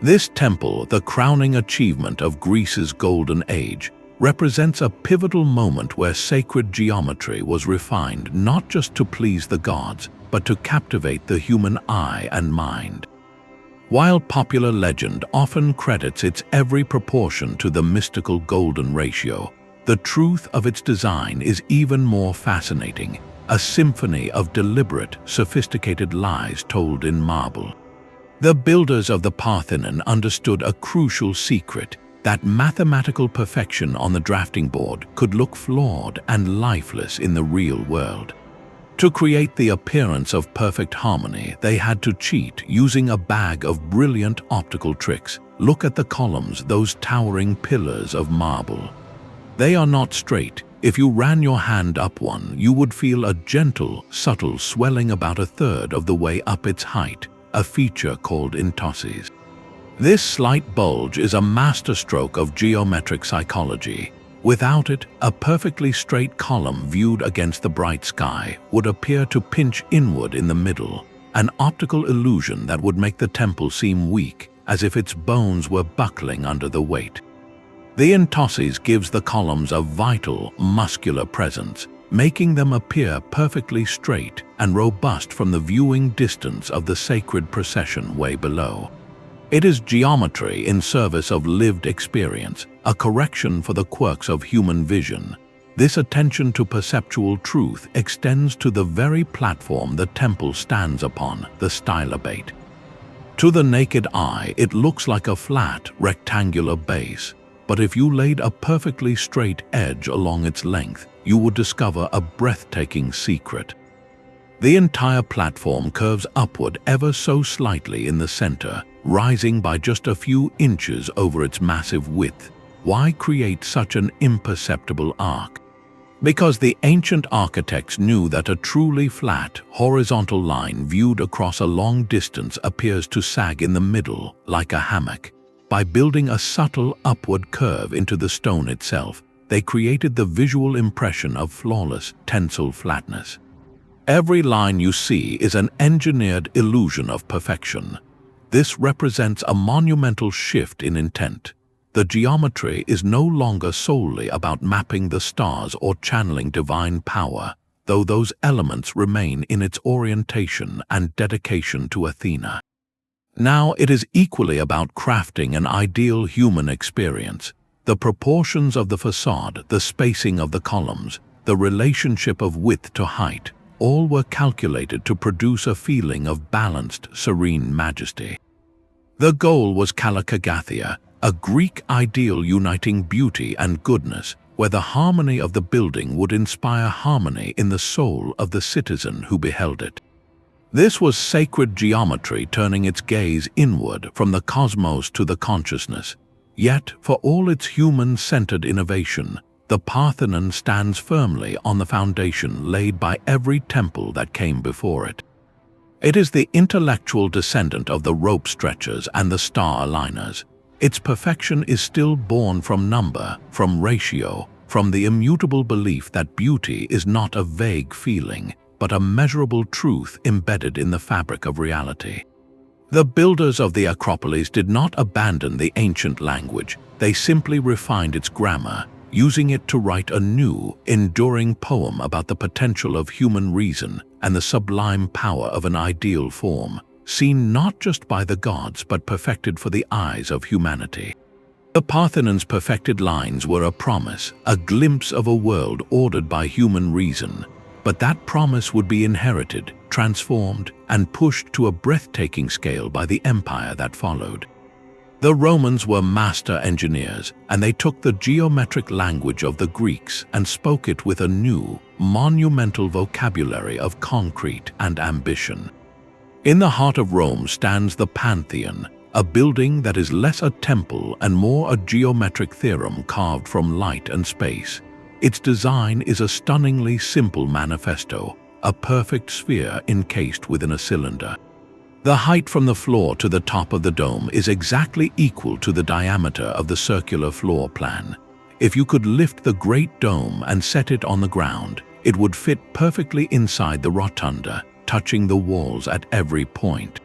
This temple, the crowning achievement of Greece's Golden Age, represents a pivotal moment where sacred geometry was refined not just to please the gods, but to captivate the human eye and mind. While popular legend often credits its every proportion to the mystical golden ratio, the truth of its design is even more fascinating, a symphony of deliberate, sophisticated lies told in marble. The builders of the Parthenon understood a crucial secret, that mathematical perfection on the drafting board could look flawed and lifeless in the real world. To create the appearance of perfect harmony, they had to cheat using a bag of brilliant optical tricks. Look at the columns, those towering pillars of marble. They are not straight. If you ran your hand up one, you would feel a gentle, subtle swelling about a third of the way up its height, a feature called intosses. This slight bulge is a masterstroke of geometric psychology. Without it, a perfectly straight column viewed against the bright sky would appear to pinch inward in the middle, an optical illusion that would make the temple seem weak, as if its bones were buckling under the weight. The intosses gives the columns a vital, muscular presence, making them appear perfectly straight and robust from the viewing distance of the sacred procession way below. It is geometry in service of lived experience, a correction for the quirks of human vision. This attention to perceptual truth extends to the very platform the temple stands upon, the stylobate. To the naked eye, it looks like a flat, rectangular base, but if you laid a perfectly straight edge along its length, you would discover a breathtaking secret. The entire platform curves upward ever so slightly in the center, rising by just a few inches over its massive width. Why create such an imperceptible arc? Because the ancient architects knew that a truly flat, horizontal line viewed across a long distance appears to sag in the middle, like a hammock. By building a subtle upward curve into the stone itself, they created the visual impression of flawless, tensile flatness. Every line you see is an engineered illusion of perfection. This represents a monumental shift in intent. The geometry is no longer solely about mapping the stars or channeling divine power, though those elements remain in its orientation and dedication to Athena. Now it is equally about crafting an ideal human experience. The proportions of the facade, the spacing of the columns, the relationship of width to height, all were calculated to produce a feeling of balanced, serene majesty. The goal was Kalakagathia, a Greek ideal uniting beauty and goodness, where the harmony of the building would inspire harmony in the soul of the citizen who beheld it. This was sacred geometry turning its gaze inward from the cosmos to the consciousness. Yet, for all its human-centered innovation, the Parthenon stands firmly on the foundation laid by every temple that came before it. It is the intellectual descendant of the rope stretchers and the star aligners. Its perfection is still born from number, from ratio, from the immutable belief that beauty is not a vague feeling, but a measurable truth embedded in the fabric of reality. The builders of the Acropolis did not abandon the ancient language, they simply refined its grammar, using it to write a new, enduring poem about the potential of human reason and the sublime power of an ideal form, seen not just by the gods but perfected for the eyes of humanity. The Parthenon's perfected lines were a promise, a glimpse of a world ordered by human reason, but that promise would be inherited, transformed, and pushed to a breathtaking scale by the empire that followed. The Romans were master engineers, and they took the geometric language of the Greeks and spoke it with a new, monumental vocabulary of concrete and ambition. In the heart of Rome stands the Pantheon, a building that is less a temple and more a geometric theorem carved from light and space. Its design is a stunningly simple manifesto, a perfect sphere encased within a cylinder. The height from the floor to the top of the dome is exactly equal to the diameter of the circular floor plan. If you could lift the great dome and set it on the ground, it would fit perfectly inside the rotunda, touching the walls at every point.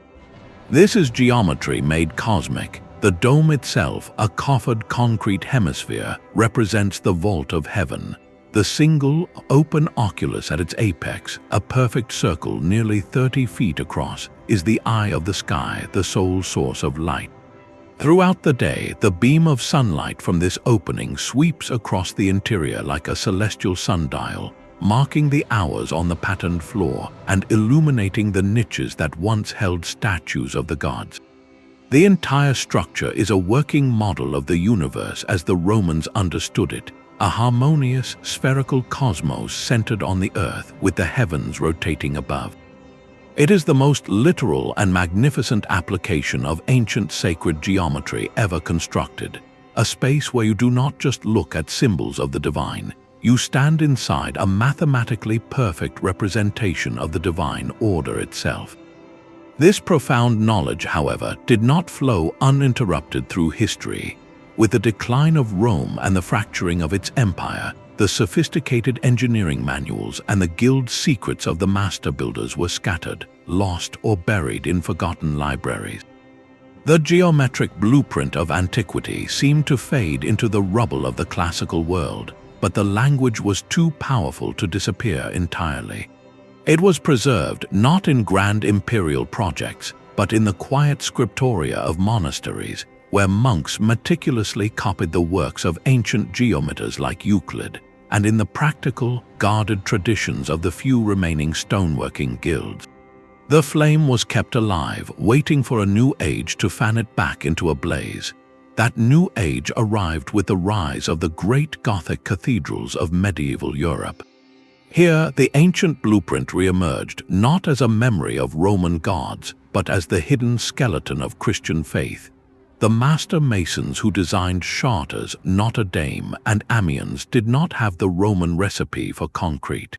This is geometry made cosmic. The dome itself, a coffered concrete hemisphere, represents the vault of heaven. The single, open oculus at its apex, a perfect circle nearly 30 feet across, is the eye of the sky, the sole source of light. Throughout the day, the beam of sunlight from this opening sweeps across the interior like a celestial sundial, marking the hours on the patterned floor and illuminating the niches that once held statues of the gods. The entire structure is a working model of the universe as the Romans understood it, a harmonious, spherical cosmos centered on the earth with the heavens rotating above. It is the most literal and magnificent application of ancient sacred geometry ever constructed, a space where you do not just look at symbols of the divine, you stand inside a mathematically perfect representation of the divine order itself. This profound knowledge, however, did not flow uninterrupted through history. With the decline of Rome and the fracturing of its empire, the sophisticated engineering manuals and the guild secrets of the master builders were scattered, lost, or buried in forgotten libraries. The geometric blueprint of antiquity seemed to fade into the rubble of the classical world, but the language was too powerful to disappear entirely. It was preserved not in grand imperial projects, but in the quiet scriptoria of monasteries, where monks meticulously copied the works of ancient geometers like Euclid, and in the practical, guarded traditions of the few remaining stoneworking guilds. The flame was kept alive, waiting for a new age to fan it back into a blaze. That new age arrived with the rise of the great Gothic cathedrals of medieval Europe. Here, the ancient blueprint re-emerged not as a memory of Roman gods, but as the hidden skeleton of Christian faith. The master masons who designed charters, Notre Dame, and Amiens did not have the Roman recipe for concrete.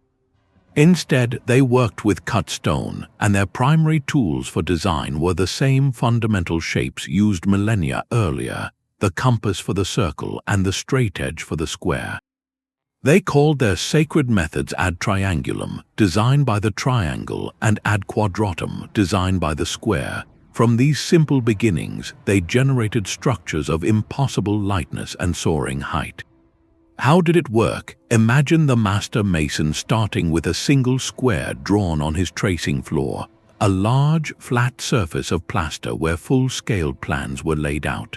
Instead, they worked with cut stone, and their primary tools for design were the same fundamental shapes used millennia earlier, the compass for the circle and the straightedge for the square. They called their sacred methods ad triangulum, designed by the triangle, and ad quadratum, designed by the square. From these simple beginnings, they generated structures of impossible lightness and soaring height. How did it work? Imagine the master mason starting with a single square drawn on his tracing floor, a large, flat surface of plaster where full-scale plans were laid out.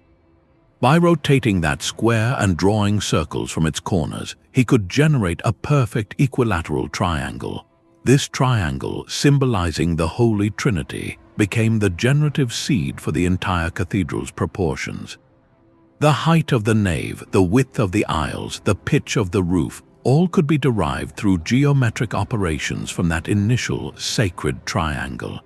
By rotating that square and drawing circles from its corners, he could generate a perfect equilateral triangle. This triangle, symbolizing the Holy Trinity, became the generative seed for the entire cathedral's proportions. The height of the nave, the width of the aisles, the pitch of the roof, all could be derived through geometric operations from that initial sacred triangle.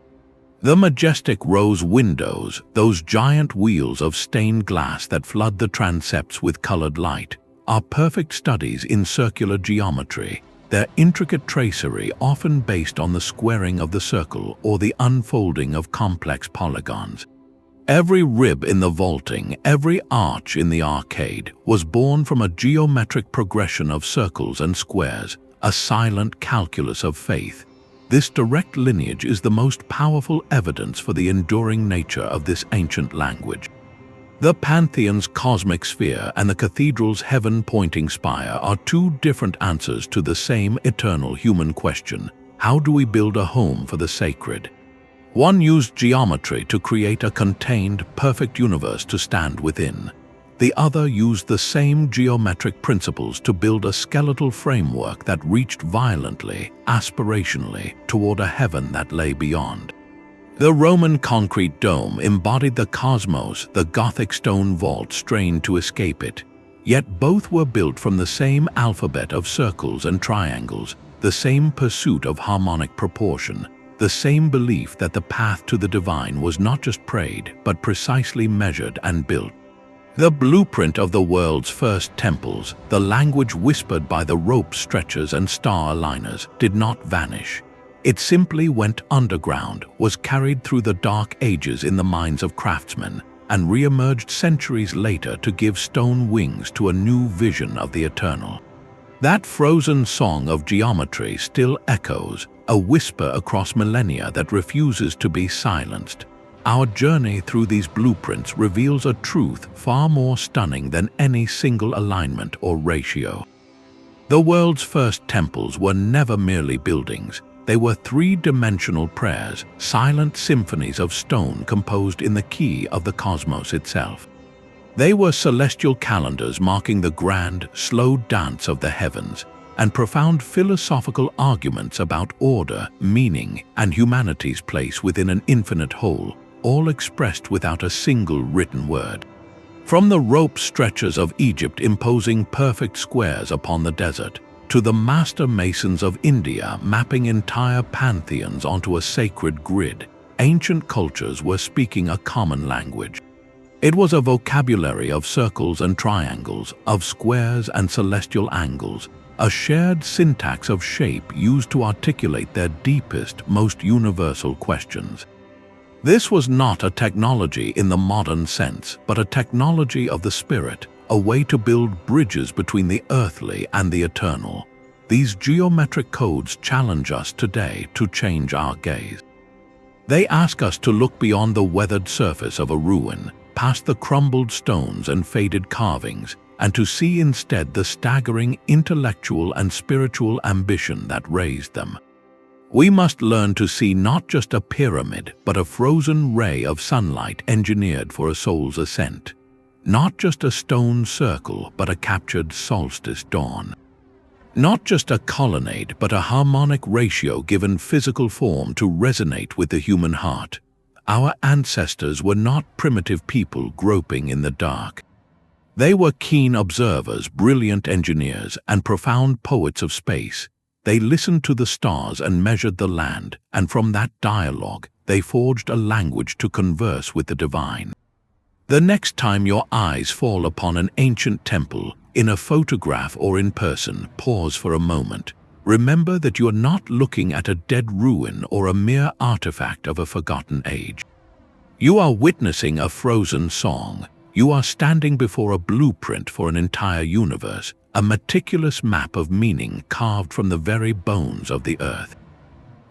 The majestic rose windows, those giant wheels of stained glass that flood the transepts with colored light, are perfect studies in circular geometry, their intricate tracery often based on the squaring of the circle or the unfolding of complex polygons. Every rib in the vaulting, every arch in the arcade, was born from a geometric progression of circles and squares, a silent calculus of faith. This direct lineage is the most powerful evidence for the enduring nature of this ancient language. The Pantheon's cosmic sphere and the cathedral's heaven-pointing spire are two different answers to the same eternal human question: how do we build a home for the sacred? One used geometry to create a contained, perfect universe to stand within. The other used the same geometric principles to build a skeletal framework that reached violently, aspirationally, toward a heaven that lay beyond. The Roman concrete dome embodied the cosmos, the Gothic stone vault strained to escape it. Yet both were built from the same alphabet of circles and triangles, the same pursuit of harmonic proportion, the same belief that the path to the divine was not just prayed, but precisely measured and built. The blueprint of the world's first temples, the language whispered by the rope stretchers and star aligners, did not vanish. It simply went underground, was carried through the dark ages in the minds of craftsmen, and re-emerged centuries later to give stone wings to a new vision of the eternal. That frozen song of geometry still echoes, a whisper across millennia that refuses to be silenced. Our journey through these blueprints reveals a truth far more stunning than any single alignment or ratio. The world's first temples were never merely buildings. They were three-dimensional prayers, silent symphonies of stone composed in the key of the cosmos itself. They were celestial calendars marking the grand, slow dance of the heavens, and profound philosophical arguments about order, meaning, and humanity's place within an infinite whole, all expressed without a single written word. From the rope stretchers of Egypt imposing perfect squares upon the desert, to the master masons of India mapping entire pantheons onto a sacred grid, ancient cultures were speaking a common language. It was a vocabulary of circles and triangles, of squares and celestial angles, a shared syntax of shape used to articulate their deepest, most universal questions. This was not a technology in the modern sense, but a technology of the spirit, a way to build bridges between the earthly and the eternal. These geometric codes challenge us today to change our gaze. They ask us to look beyond the weathered surface of a ruin, past the crumbled stones and faded carvings, and to see instead the staggering intellectual and spiritual ambition that raised them. We must learn to see not just a pyramid, but a frozen ray of sunlight engineered for a soul's ascent. Not just a stone circle, but a captured solstice dawn. Not just a colonnade, but a harmonic ratio given physical form to resonate with the human heart. Our ancestors were not primitive people groping in the dark. They were keen observers, brilliant engineers, and profound poets of space. They listened to the stars and measured the land, and from that dialogue, they forged a language to converse with the divine. The next time your eyes fall upon an ancient temple, in a photograph or in person, pause for a moment. Remember that you are not looking at a dead ruin or a mere artifact of a forgotten age. You are witnessing a frozen song. You are standing before a blueprint for an entire universe, a meticulous map of meaning carved from the very bones of the earth.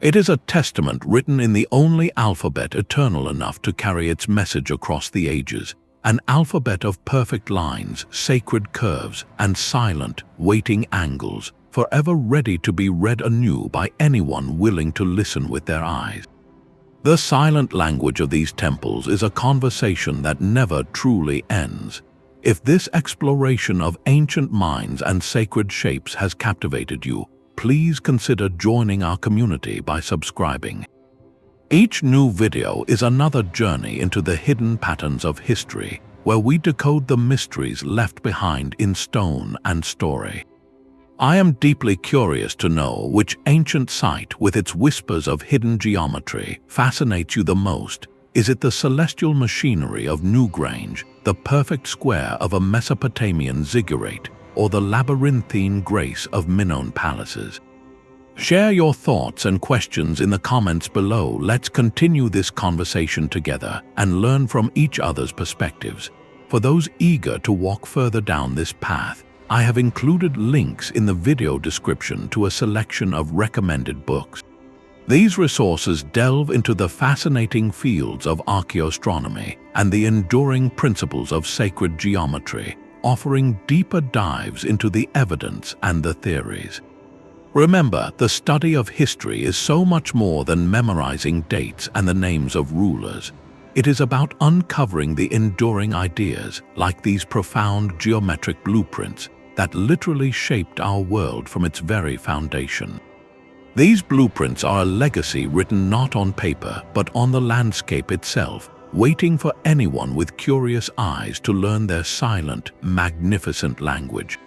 It is a testament written in the only alphabet eternal enough to carry its message across the ages, an alphabet of perfect lines, sacred curves, and silent, waiting angles, forever ready to be read anew by anyone willing to listen with their eyes. The silent language of these temples is a conversation that never truly ends. If this exploration of ancient minds and sacred shapes has captivated you, please consider joining our community by subscribing. Each new video is another journey into the hidden patterns of history, where we decode the mysteries left behind in stone and story. I am deeply curious to know which ancient site with its whispers of hidden geometry fascinates you the most. Is it the celestial machinery of Newgrange, the perfect square of a Mesopotamian ziggurat, or the labyrinthine grace of Minoan palaces? Share your thoughts and questions in the comments below. Let's continue this conversation together and learn from each other's perspectives. For those eager to walk further down this path, I have included links in the video description to a selection of recommended books. These resources delve into the fascinating fields of archaeoastronomy and the enduring principles of sacred geometry, offering deeper dives into the evidence and the theories. Remember, the study of history is so much more than memorizing dates and the names of rulers. It is about uncovering the enduring ideas, like these profound geometric blueprints, that literally shaped our world from its very foundation. These blueprints are a legacy written not on paper, but on the landscape itself, waiting for anyone with curious eyes to learn their silent, magnificent language.